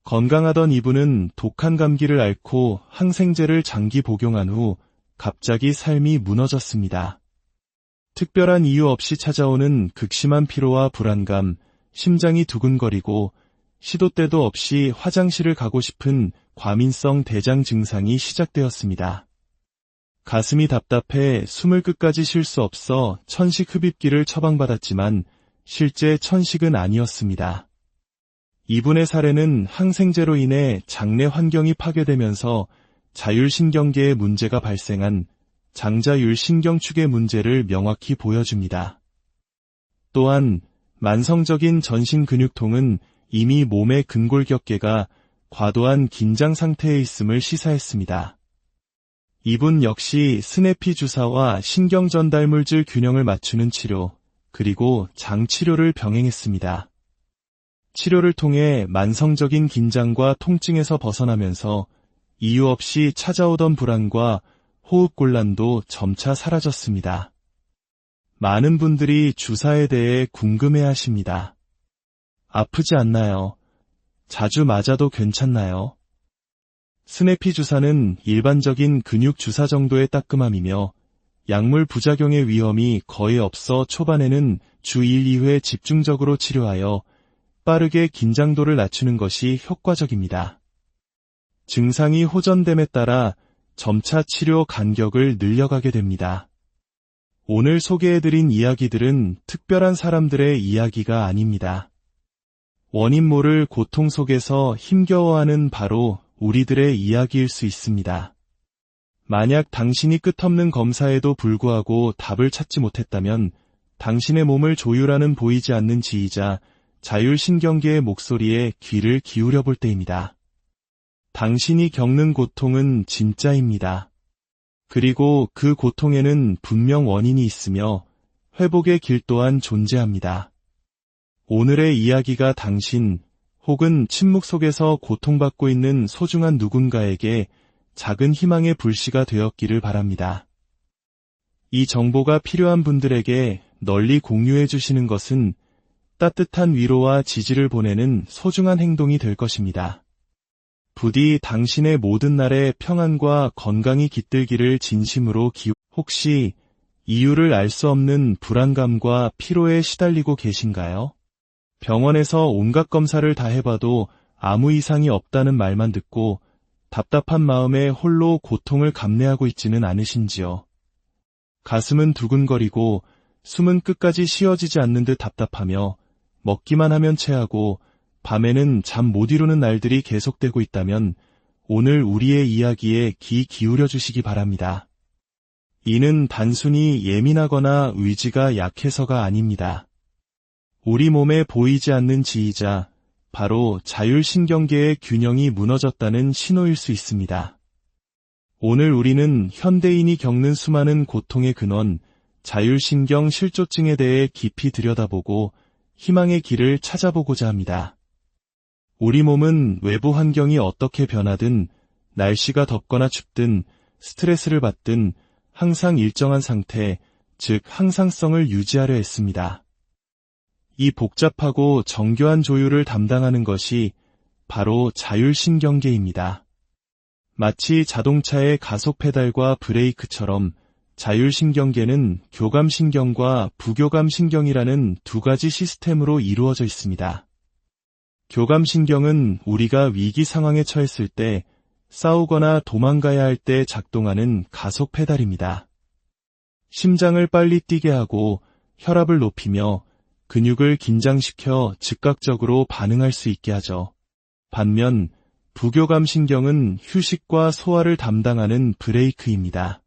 건강하던 이분은 독한 감기를 앓고 항생제를 장기 복용한 후 갑자기 삶이 무너졌습니다. 특별한 이유 없이 찾아오는 극심한 피로와 불안감, 심장이 두근거리고 시도 때도 없이 화장실을 가고 싶은 과민성 대장 증상이 시작되었습니다. 가슴이 답답해 숨을 끝까지 쉴 수 없어 천식 흡입기를 처방받았지만 실제 천식은 아니었습니다. 이분의 사례는 항생제로 인해 장내 환경이 파괴되면서 자율신경계에 문제가 발생한 장자율신경축의 문제를 명확히 보여줍니다. 또한 만성적인 전신근육통은 이미 몸의 근골격계가 과도한 긴장 상태에 있음을 시사했습니다. 이분 역시 스네피 주사와 신경전달물질 균형을 맞추는 치료, 그리고 장치료를 병행했습니다. 치료를 통해 만성적인 긴장과 통증에서 벗어나면서 이유 없이 찾아오던 불안과 호흡곤란도 점차 사라졌습니다. 많은 분들이 주사에 대해 궁금해하십니다. 아프지 않나요? 자주 맞아도 괜찮나요? 스네피 주사는 일반적인 근육 주사 정도의 따끔함이며 약물 부작용의 위험이 거의 없어 초반에는 주 1, 2회 집중적으로 치료하여 빠르게 긴장도를 낮추는 것이 효과적입니다. 증상이 호전됨에 따라 점차 치료 간격을 늘려가게 됩니다. 오늘 소개해드린 이야기들은 특별한 사람들의 이야기가 아닙니다. 원인 모를 고통 속에서 힘겨워하는 바로 우리들의 이야기일 수 있습니다. 만약 당신이 끝없는 검사에도 불구하고 답을 찾지 못했다면 당신의 몸을 조율하는 보이지 않는 지휘자 자율신경계의 목소리에 귀를 기울여 볼 때입니다. 당신이 겪는 고통은 진짜입니다. 그리고 그 고통에는 분명 원인이 있으며 회복의 길 또한 존재합니다. 오늘의 이야기가 당신 혹은 침묵 속에서 고통받고 있는 소중한 누군가에게 작은 희망의 불씨가 되었기를 바랍니다. 이 정보가 필요한 분들에게 널리 공유해 주시는 것은 따뜻한 위로와 지지를 보내는 소중한 행동이 될 것입니다. 부디 당신의 모든 날에 평안과 건강이 깃들기를 진심으로 혹시 이유를 알 수 없는 불안감과 피로에 시달리고 계신가요? 병원에서 온갖 검사를 다 해봐도 아무 이상이 없다는 말만 듣고 답답한 마음에 홀로 고통을 감내하고 있지는 않으신지요? 가슴은 두근거리고 숨은 끝까지 쉬어지지 않는 듯 답답하며 먹기만 하면 체하고 밤에는 잠 못 이루는 날들이 계속되고 있다면 오늘 우리의 이야기에 귀 기울여 주시기 바랍니다. 이는 단순히 예민하거나 의지가 약해서가 아닙니다. 우리 몸에 보이지 않는 지휘자, 바로 자율신경계의 균형이 무너졌다는 신호일 수 있습니다. 오늘 우리는 현대인이 겪는 수많은 고통의 근원, 자율신경 실조증에 대해 깊이 들여다보고 희망의 길을 찾아보고자 합니다. 우리 몸은 외부 환경이 어떻게 변하든, 날씨가 덥거나 춥든, 스트레스를 받든 항상 일정한 상태, 즉 항상성을 유지하려 했습니다. 이 복잡하고 정교한 조율을 담당하는 것이 바로 자율신경계입니다. 마치 자동차의 가속 페달과 브레이크처럼 자율신경계는 교감신경과 부교감신경이라는 두 가지 시스템으로 이루어져 있습니다. 교감신경은 우리가 위기 상황에 처했을 때, 싸우거나 도망가야 할 때 작동하는 가속 페달입니다. 심장을 빨리 뛰게 하고 혈압을 높이며 근육을 긴장시켜 즉각적으로 반응할 수 있게 하죠. 반면 부교감신경은 휴식과 소화를 담당하는 브레이크입니다.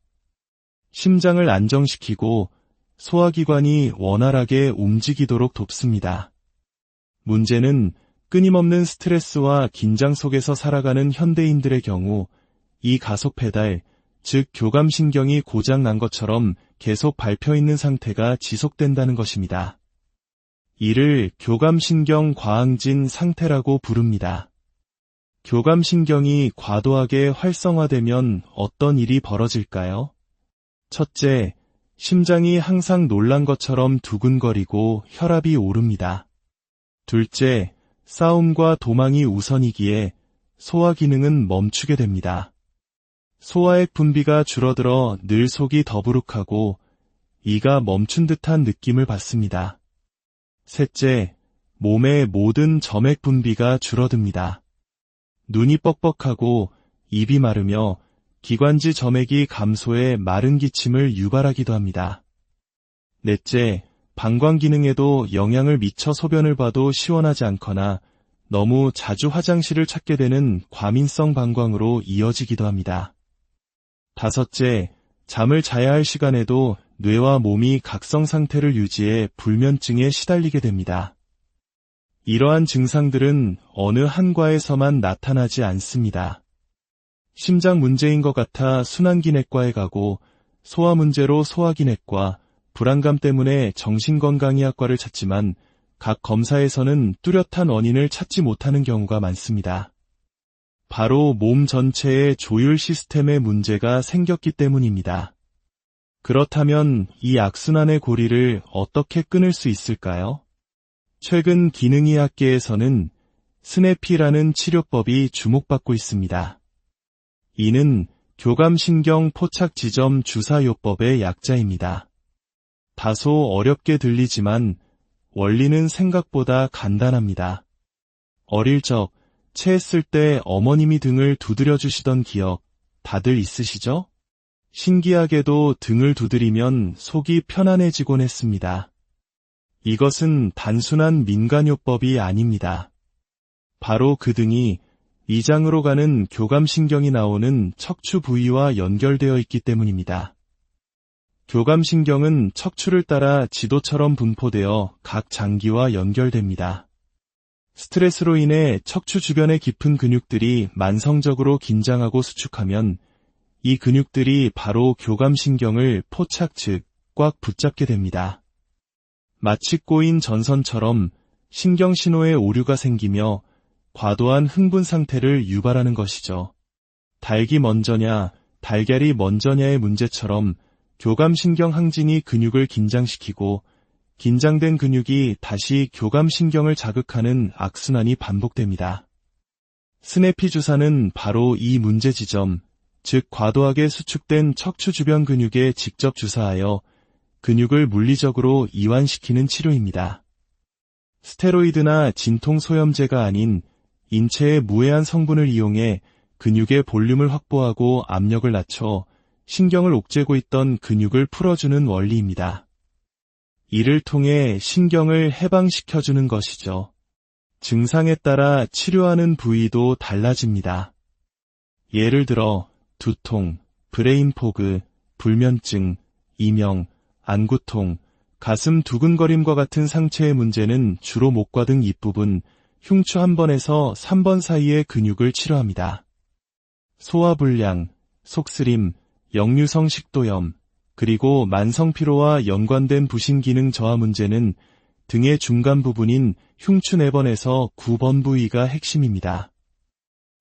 심장을 안정시키고 소화기관이 원활하게 움직이도록 돕습니다. 문제는 끊임없는 스트레스와 긴장 속에서 살아가는 현대인들의 경우 이 가속 페달, 즉 교감신경이 고장난 것처럼 계속 밟혀 있는 상태가 지속된다는 것입니다. 이를 교감신경 과항진 상태라고 부릅니다. 교감신경이 과도하게 활성화되면 어떤 일이 벌어질까요? 첫째, 심장이 항상 놀란 것처럼 두근거리고 혈압이 오릅니다. 둘째, 싸움과 도망이 우선이기에 소화 기능은 멈추게 됩니다. 소화액 분비가 줄어들어 늘 속이 더부룩하고 이가 멈춘 듯한 느낌을 받습니다. 셋째, 몸의 모든 점액 분비가 줄어듭니다. 눈이 뻑뻑하고 입이 마르며 기관지 점액이 감소해 마른 기침을 유발하기도 합니다. 넷째, 방광 기능에도 영향을 미쳐 소변을 봐도 시원하지 않거나 너무 자주 화장실을 찾게 되는 과민성 방광으로 이어지기도 합니다. 다섯째, 잠을 자야 할 시간에도 뇌와 몸이 각성 상태를 유지해 불면증에 시달리게 됩니다. 이러한 증상들은 어느 한 과에서만 나타나지 않습니다. 심장 문제인 것 같아 순환기내과에 가고 소화 문제로 소화기내과, 불안감 때문에 정신건강의학과를 찾지만 각 검사에서는 뚜렷한 원인을 찾지 못하는 경우가 많습니다. 바로 몸 전체의 조율 시스템에 문제가 생겼기 때문입니다. 그렇다면 이 악순환의 고리를 어떻게 끊을 수 있을까요? 최근 기능의학계에서는 스네피라는 치료법이 주목받고 있습니다. 이는 교감신경 포착지점 주사요법의 약자입니다. 다소 어렵게 들리지만 원리는 생각보다 간단합니다. 어릴 적 체했을 때 어머님이 등을 두드려 주시던 기억 다들 있으시죠? 신기하게도 등을 두드리면 속이 편안해지곤 했습니다. 이것은 단순한 민간요법이 아닙니다. 바로 그 등이 위장으로 가는 교감신경이 나오는 척추 부위와 연결되어 있기 때문입니다. 교감신경은 척추를 따라 지도처럼 분포되어 각 장기와 연결됩니다. 스트레스로 인해 척추 주변의 깊은 근육들이 만성적으로 긴장하고 수축하면 이 근육들이 바로 교감신경을 포착 즉 꽉 붙잡게 됩니다. 마치 꼬인 전선처럼 신경신호에 오류가 생기며 과도한 흥분 상태를 유발하는 것이죠. 닭이 먼저냐, 달걀이 먼저냐의 문제처럼 교감신경 항진이 근육을 긴장시키고 긴장된 근육이 다시 교감신경을 자극하는 악순환이 반복됩니다. 스네피 주사는 바로 이 문제 지점, 즉 과도하게 수축된 척추 주변 근육에 직접 주사하여 근육을 물리적으로 이완시키는 치료입니다. 스테로이드나 진통소염제가 아닌 인체의 무해한 성분을 이용해 근육의 볼륨을 확보하고 압력을 낮춰 신경을 옥죄고 있던 근육을 풀어주는 원리입니다. 이를 통해 신경을 해방시켜주는 것이죠. 증상에 따라 치료하는 부위도 달라집니다. 예를 들어 두통, 브레인포그, 불면증, 이명, 안구통, 가슴 두근거림과 같은 상체의 문제는 주로 목과 등 입부분, 흉추 한 번에서 3번 사이의 근육을 치료합니다. 소화불량, 속쓰림, 역류성 식도염, 그리고 만성피로와 연관된 부신기능 저하 문제는 등의 중간 부분인 흉추 4번에서 9번 부위가 핵심입니다.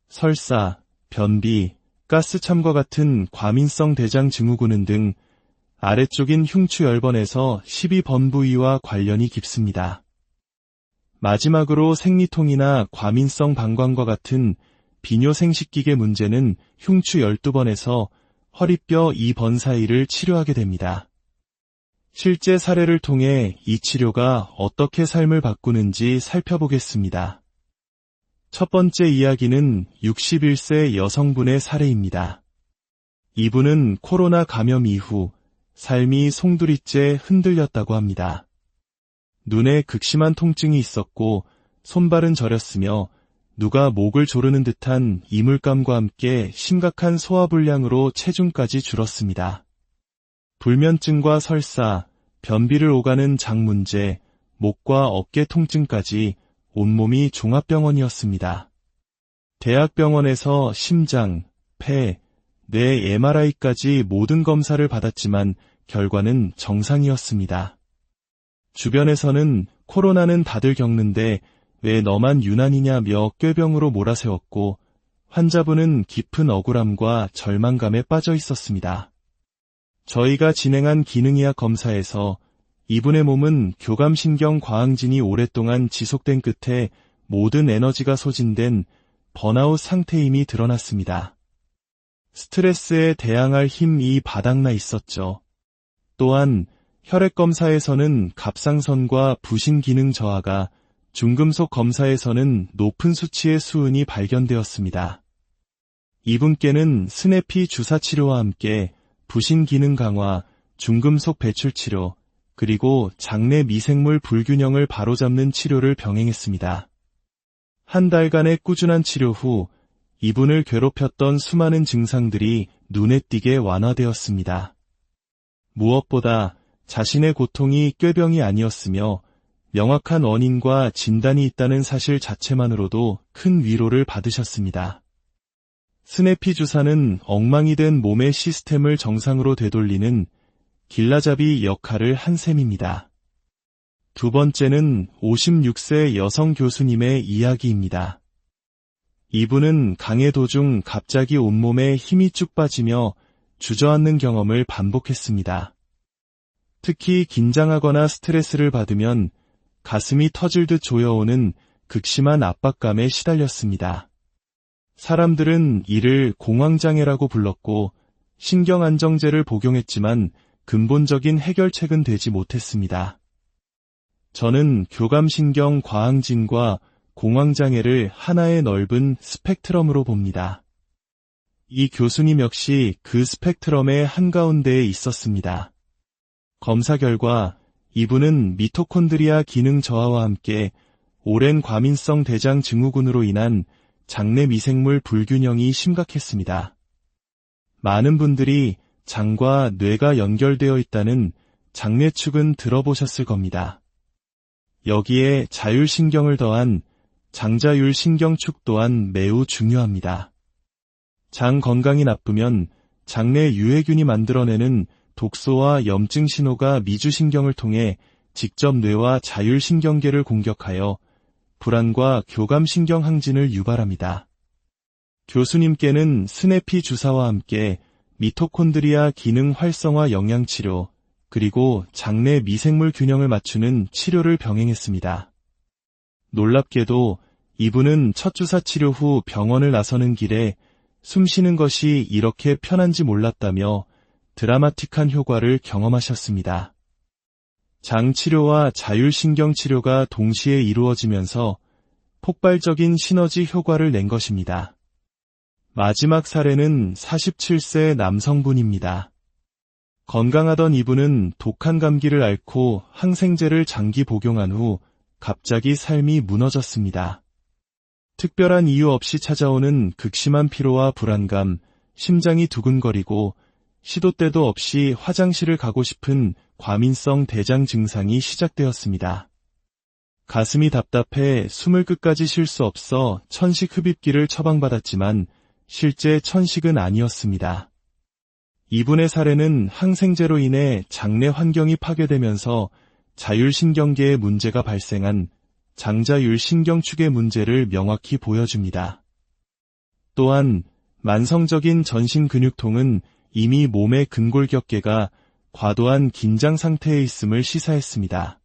설사, 변비, 가스참과 같은 과민성 대장 증후군은 등 아래쪽인 흉추 10번에서 12번 부위와 관련이 깊습니다. 마지막으로 생리통이나 과민성 방광과 같은 비뇨생식기계 문제는 흉추 12번에서 허리뼈 2번 사이를 치료하게 됩니다. 실제 사례를 통해 이 치료가 어떻게 삶을 바꾸는지 살펴보겠습니다. 첫 번째 이야기는 61세 여성분의 사례입니다. 이분은 코로나 감염 이후 삶이 송두리째 흔들렸다고 합니다. 눈에 극심한 통증이 있었고 손발은 저렸으며 누가 목을 조르는 듯한 이물감과 함께 심각한 소화불량으로 체중까지 줄었습니다. 불면증과 설사, 변비를 오가는 장 문제, 목과 어깨 통증까지 온몸이 종합병원이었습니다. 대학병원에서 심장, 폐, 뇌 MRI까지 모든 검사를 받았지만 결과는 정상이었습니다. 주변에서는 코로나는 다들 겪는데 왜 너만 유난이냐며 꾀병으로 몰아세웠고 환자분은 깊은 억울함과 절망감에 빠져 있었습니다. 저희가 진행한 기능의학 검사에서 이분의 몸은 교감신경 과항진이 오랫동안 지속된 끝에 모든 에너지가 소진된 번아웃 상태임이 드러났습니다. 스트레스에 대항할 힘이 바닥나 있었죠. 또한 혈액검사에서는 갑상선과 부신 기능 저하가, 중금속 검사에서는 높은 수치의 수은이 발견되었습니다. 이분께는 스네피 주사 치료와 함께 부신 기능 강화, 중금속 배출 치료, 그리고 장내 미생물 불균형을 바로잡는 치료를 병행했습니다. 한 달간의 꾸준한 치료 후 이분을 괴롭혔던 수많은 증상들이 눈에 띄게 완화되었습니다. 무엇보다 자신의 고통이 꾀병이 아니었으며 명확한 원인과 진단이 있다는 사실 자체만으로도 큰 위로를 받으셨습니다. 스네피 주사는 엉망이 된 몸의 시스템을 정상으로 되돌리는 길라잡이 역할을 한 셈입니다. 두 번째는 56세 여성 교수님의 이야기입니다. 이분은 강의 도중 갑자기 온몸에 힘이 쭉 빠지며 주저앉는 경험을 반복했습니다. 특히 긴장하거나 스트레스를 받으면 가슴이 터질 듯 조여오는 극심한 압박감에 시달렸습니다. 사람들은 이를 공황장애라고 불렀고 신경안정제를 복용했지만 근본적인 해결책은 되지 못했습니다. 저는 교감신경 과항진과 공황장애를 하나의 넓은 스펙트럼으로 봅니다. 이 교수님 역시 그 스펙트럼의 한가운데에 있었습니다. 검사 결과 이분은 미토콘드리아 기능 저하와 함께 오랜 과민성 대장 증후군으로 인한 장내 미생물 불균형이 심각했습니다. 많은 분들이 장과 뇌가 연결되어 있다는 장내축은 들어보셨을 겁니다. 여기에 자율신경을 더한 장자율신경축 또한 매우 중요합니다. 장 건강이 나쁘면 장내 유해균이 만들어내는 독소와 염증 신호가 미주신경을 통해 직접 뇌와 자율신경계를 공격하여 불안과 교감신경 항진을 유발합니다. 교수님께는 스네피 주사와 함께 미토콘드리아 기능 활성화 영양치료, 그리고 장내 미생물 균형을 맞추는 치료를 병행했습니다. 놀랍게도 이분은 첫 주사 치료 후 병원을 나서는 길에 숨쉬는 것이 이렇게 편한지 몰랐다며 드라마틱한 효과를 경험하셨습니다. 장 치료와 자율신경 치료가 동시에 이루어지면서 폭발적인 시너지 효과를 낸 것입니다. 마지막 사례는 47세 남성분입니다. 건강하던 이분은 독한 감기를 앓고 항생제를 장기 복용한 후 갑자기 삶이 무너졌습니다. 특별한 이유 없이 찾아오는 극심한 피로와 불안감, 심장이 두근거리고 시도 때도 없이 화장실을 가고 싶은 과민성 대장 증상이 시작되었습니다. 가슴이 답답해 숨을 끝까지 쉴 수 없어 천식 흡입기를 처방받았지만 실제 천식은 아니었습니다. 이분의 사례는 항생제로 인해 장내 환경이 파괴되면서 자율신경계에 문제가 발생한 장자율신경축의 문제를 명확히 보여줍니다. 또한 만성적인 전신근육통은 이미 몸의 근골격계가 과도한 긴장 상태에 있음을 시사했습니다.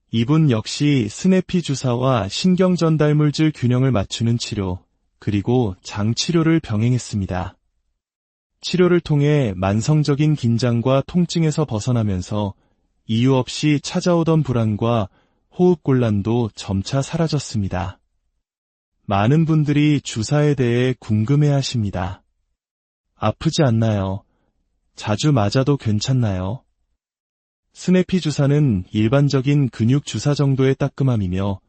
이분 역시 스네피 주사와 신경전달물질 균형을 맞추는 치료, 그리고 장 치료를 병행했습니다. 치료를 통해 만성적인 긴장과 통증에서 벗어나면서 이유 없이 찾아오던 불안과 호흡곤란도 점차 사라졌습니다. 많은 분들이 주사에 대해 궁금해 하십니다. 아프지 않나요? 자주 맞아도 괜찮나요? 스네피 주사는 일반적인 근육 주사 정도의 따끔함이며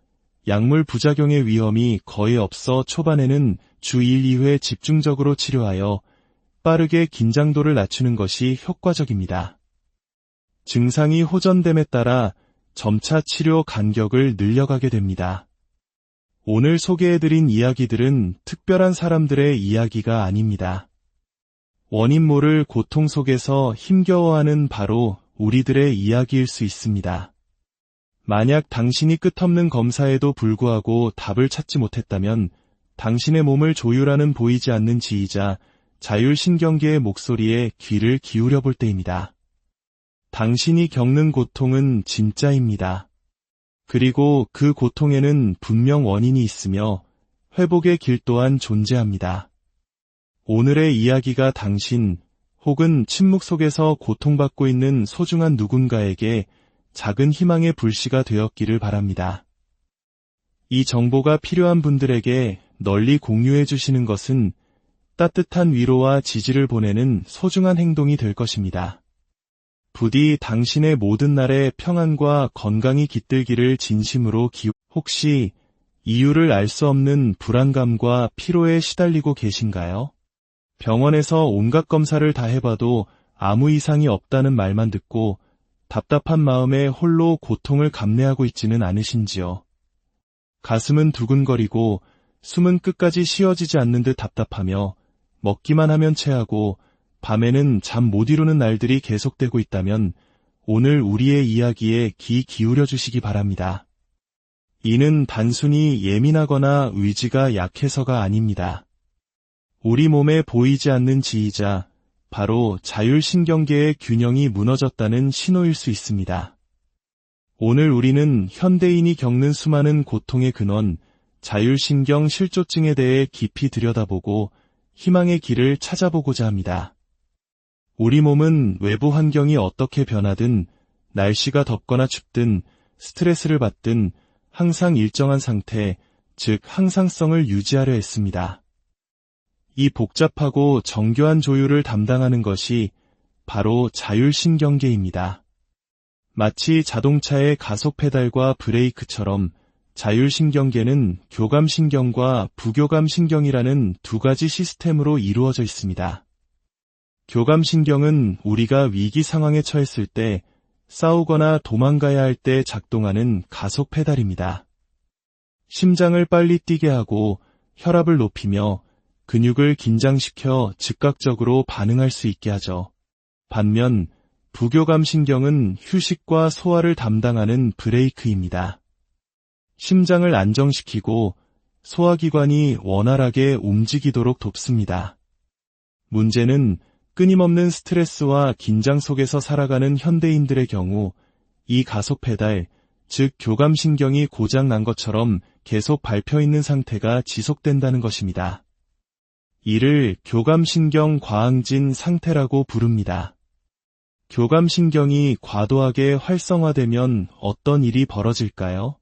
약물 부작용의 위험이 거의 없어 초반에는 주 1, 2회 집중적으로 치료하여 빠르게 긴장도를 낮추는 것이 효과적입니다. 증상이 호전됨에 따라 점차 치료 간격을 늘려가게 됩니다. 오늘 소개해드린 이야기들은 특별한 사람들의 이야기가 아닙니다. 원인 모를 고통 속에서 힘겨워하는 바로 우리들의 이야기일 수 있습니다. 만약 당신이 끝없는 검사에도 불구하고 답을 찾지 못했다면 당신의 몸을 조율하는 보이지 않는 지휘자 자율신경계의 목소리에 귀를 기울여 볼 때입니다. 당신이 겪는 고통은 진짜입니다. 그리고 그 고통에는 분명 원인이 있으며 회복의 길 또한 존재합니다. 오늘의 이야기가 당신 혹은 침묵 속에서 고통받고 있는 소중한 누군가에게 작은 희망의 불씨가 되었기를 바랍니다. 이 정보가 필요한 분들에게 널리 공유해 주시는 것은 따뜻한 위로와 지지를 보내는 소중한 행동이 될 것입니다. 부디 당신의 모든 날에 평안과 건강이 깃들기를 진심으로 혹시 이유를 알 수 없는 불안감과 피로에 시달리고 계신가요? 병원에서 온갖 검사를 다 해봐도 아무 이상이 없다는 말만 듣고 답답한 마음에 홀로 고통을 감내하고 있지는 않으신지요? 가슴은 두근거리고 숨은 끝까지 쉬어지지 않는 듯 답답하며 먹기만 하면 체하고 밤에는 잠 못 이루는 날들이 계속되고 있다면 오늘 우리의 이야기에 귀 기울여 주시기 바랍니다. 이는 단순히 예민하거나 의지가 약해서가 아닙니다. 우리 몸에 보이지 않는 지휘자, 바로 자율신경계의 균형이 무너졌다는 신호일 수 있습니다. 오늘 우리는 현대인이 겪는 수많은 고통의 근원, 자율신경 실조증에 대해 깊이 들여다보고 희망의 길을 찾아보고자 합니다. 우리 몸은 외부 환경이 어떻게 변하든, 날씨가 덥거나 춥든, 스트레스를 받든 항상 일정한 상태, 즉 항상성을 유지하려 했습니다. 이 복잡하고 정교한 조율을 담당하는 것이 바로 자율신경계입니다. 마치 자동차의 가속 페달과 브레이크처럼 자율신경계는 교감신경과 부교감신경이라는 두 가지 시스템으로 이루어져 있습니다. 교감신경은 우리가 위기 상황에 처했을 때, 싸우거나 도망가야 할 때 작동하는 가속 페달입니다. 심장을 빨리 뛰게 하고 혈압을 높이며 근육을 긴장시켜 즉각적으로 반응할 수 있게 하죠. 반면 부교감신경은 휴식과 소화를 담당하는 브레이크입니다. 심장을 안정시키고 소화기관이 원활하게 움직이도록 돕습니다. 문제는 끊임없는 스트레스와 긴장 속에서 살아가는 현대인들의 경우 이 가속 페달, 즉 교감신경이 고장난 것처럼 계속 밟혀 있는 상태가 지속된다는 것입니다. 이를 교감신경 과항진 상태라고 부릅니다. 교감신경이 과도하게 활성화되면 어떤 일이 벌어질까요?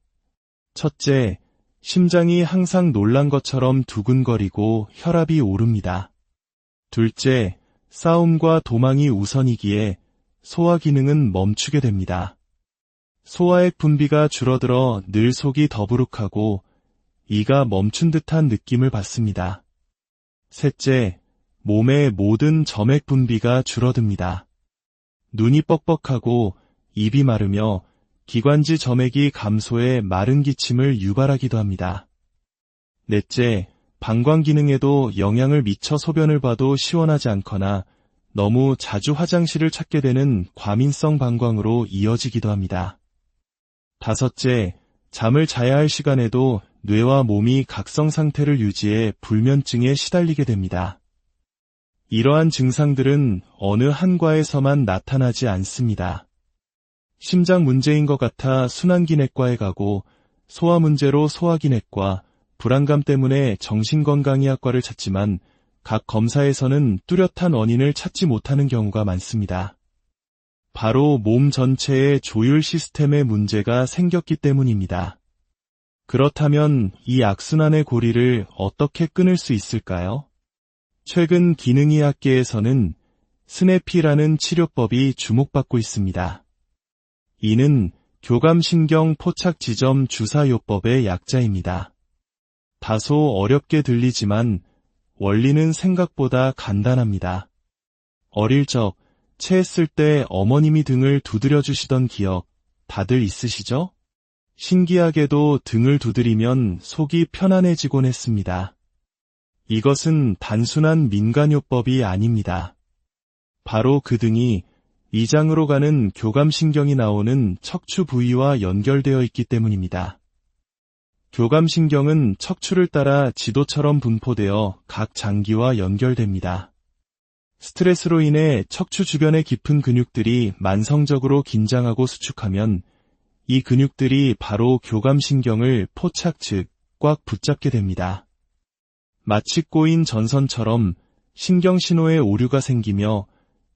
첫째, 심장이 항상 놀란 것처럼 두근거리고 혈압이 오릅니다. 둘째, 싸움과 도망이 우선이기에 소화 기능은 멈추게 됩니다. 소화액 분비가 줄어들어 늘 속이 더부룩하고 이가 멈춘 듯한 느낌을 받습니다. 셋째, 몸의 모든 점액 분비가 줄어듭니다. 눈이 뻑뻑하고 입이 마르며 기관지 점액이 감소해 마른 기침을 유발하기도 합니다. 넷째, 방광 기능에도 영향을 미쳐 소변을 봐도 시원하지 않거나 너무 자주 화장실을 찾게 되는 과민성 방광으로 이어지기도 합니다. 다섯째, 잠을 자야 할 시간에도 뇌와 몸이 각성 상태를 유지해 불면증에 시달리게 됩니다. 이러한 증상들은 어느 한과에서만 나타나지 않습니다. 심장 문제인 것 같아 순환기내과에 가고 소화 문제로 소화기내과, 불안감 때문에 정신건강의학과를 찾지만 각 검사에서는 뚜렷한 원인을 찾지 못하는 경우가 많습니다. 바로 몸 전체의 조율 시스템에 문제가 생겼기 때문입니다. 그렇다면 이 악순환의 고리를 어떻게 끊을 수 있을까요? 최근 기능의학계에서는 스네피라는 치료법이 주목받고 있습니다. 이는 교감신경 포착지점 주사요법의 약자입니다. 다소 어렵게 들리지만 원리는 생각보다 간단합니다. 어릴 적 체했을 때 어머님이 등을 두드려 주시던 기억 다들 있으시죠? 신기하게도 등을 두드리면 속이 편안해지곤 했습니다. 이것은 단순한 민간요법이 아닙니다. 바로 그 등이 위장으로 가는 교감신경이 나오는 척추 부위와 연결되어 있기 때문입니다. 교감신경은 척추를 따라 지도처럼 분포되어 각 장기와 연결됩니다. 스트레스로 인해 척추 주변의 깊은 근육들이 만성적으로 긴장하고 수축하면 이 근육들이 바로 교감신경을 포착 즉 꽉 붙잡게 됩니다. 마치 꼬인 전선처럼 신경신호에 오류가 생기며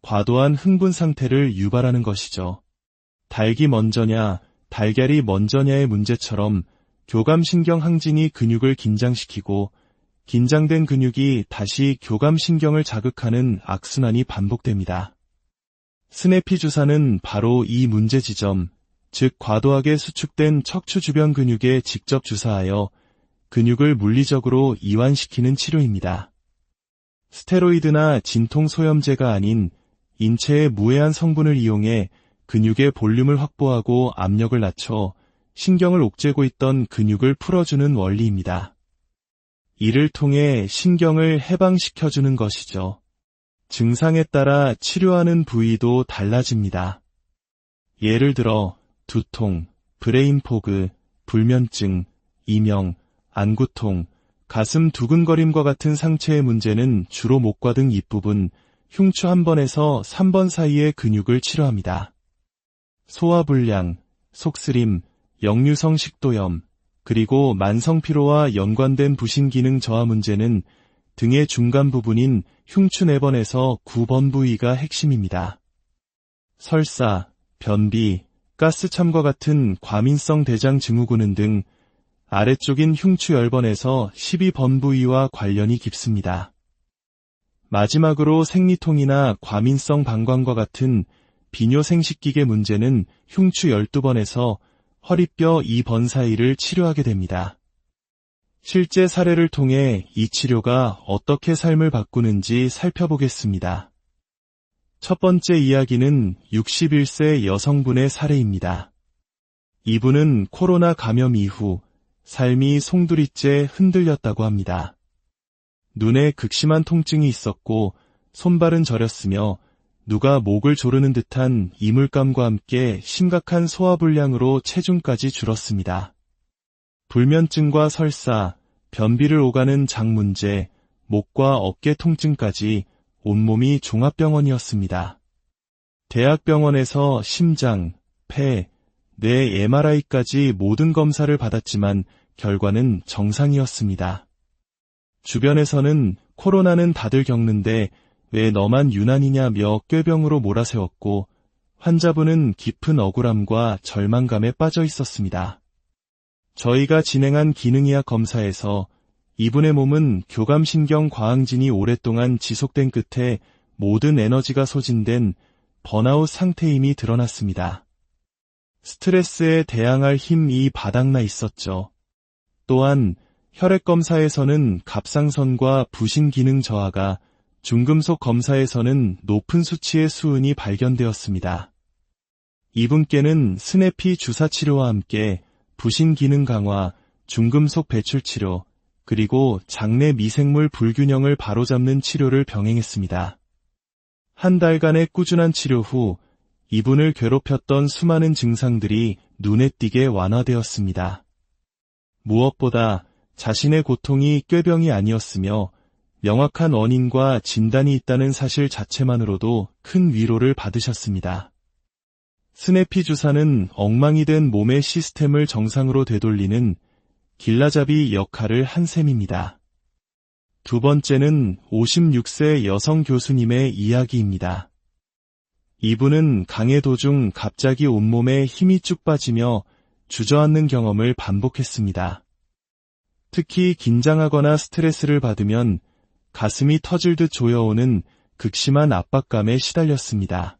과도한 흥분 상태를 유발하는 것이죠. 닭이 먼저냐, 달걀이 먼저냐의 문제처럼 교감신경 항진이 근육을 긴장시키고 긴장된 근육이 다시 교감신경을 자극하는 악순환이 반복됩니다. 스네피 주사는 바로 이 문제 지점, 즉 과도하게 수축된 척추 주변 근육에 직접 주사하여 근육을 물리적으로 이완시키는 치료입니다. 스테로이드나 진통소염제가 아닌 인체의 무해한 성분을 이용해 근육의 볼륨을 확보하고 압력을 낮춰 신경을 옥죄고 있던 근육을 풀어주는 원리입니다. 이를 통해 신경을 해방시켜주는 것이죠. 증상에 따라 치료하는 부위도 달라집니다. 예를 들어 두통, 브레인 포그, 불면증, 이명, 안구통, 가슴 두근거림과 같은 상체의 문제는 주로 목과 등 윗부분, 흉추 1번에서 3번 사이의 근육을 치료합니다. 소화불량, 속쓰림, 역류성 식도염, 그리고 만성피로와 연관된 부신기능 저하 문제는 등의 중간 부분인 흉추 4번에서 9번 부위가 핵심입니다. 설사, 변비, 가스참과 같은 과민성 대장 증후군은 등 아래쪽인 흉추 10번에서 12번 부위와 관련이 깊습니다. 마지막으로 생리통이나 과민성 방광과 같은 비뇨생식기계 문제는 흉추 12번에서 허리뼈 2번 사이를 치료하게 됩니다. 실제 사례를 통해 이 치료가 어떻게 삶을 바꾸는지 살펴보겠습니다. 첫 번째 이야기는 61세 여성분의 사례입니다. 이분은 코로나 감염 이후 삶이 송두리째 흔들렸다고 합니다. 눈에 극심한 통증이 있었고 손발은 저렸으며 누가 목을 조르는 듯한 이물감과 함께 심각한 소화불량으로 체중까지 줄었습니다. 불면증과 설사, 변비를 오가는 장 문제, 목과 어깨 통증까지 온몸이 종합병원이었습니다. 대학병원에서 심장, 폐, 뇌 MRI까지 모든 검사를 받았지만 결과는 정상이었습니다. 주변에서는 코로나는 다들 겪는데 왜 너만 유난이냐며 꾀병으로 몰아세웠고 환자분은 깊은 억울함과 절망감에 빠져 있었습니다. 저희가 진행한 기능의학 검사에서 이분의 몸은 교감신경 과항진이 오랫동안 지속된 끝에 모든 에너지가 소진된 번아웃 상태임이 드러났습니다. 스트레스에 대항할 힘이 바닥나 있었죠. 또한 혈액검사에서는 갑상선과 부신기능 저하가, 중금속 검사에서는 높은 수치의 수은이 발견되었습니다. 이분께는 스네피 주사치료와 함께 부신기능 강화, 중금속 배출치료, 그리고 장내 미생물 불균형을 바로잡는 치료를 병행했습니다. 한 달간의 꾸준한 치료 후 이분을 괴롭혔던 수많은 증상들이 눈에 띄게 완화되었습니다. 무엇보다 자신의 고통이 꾀병이 아니었으며 명확한 원인과 진단이 있다는 사실 자체만으로도 큰 위로를 받으셨습니다. 스네피 주사는 엉망이 된 몸의 시스템을 정상으로 되돌리는 길라잡이 역할을 한 셈입니다. 두 번째는 56세 여성 교수님의 이야기입니다. 이분은 강의 도중 갑자기 온몸에 힘이 쭉 빠지며 주저앉는 경험을 반복했습니다. 특히 긴장하거나 스트레스를 받으면 가슴이 터질 듯 조여오는 극심한 압박감에 시달렸습니다.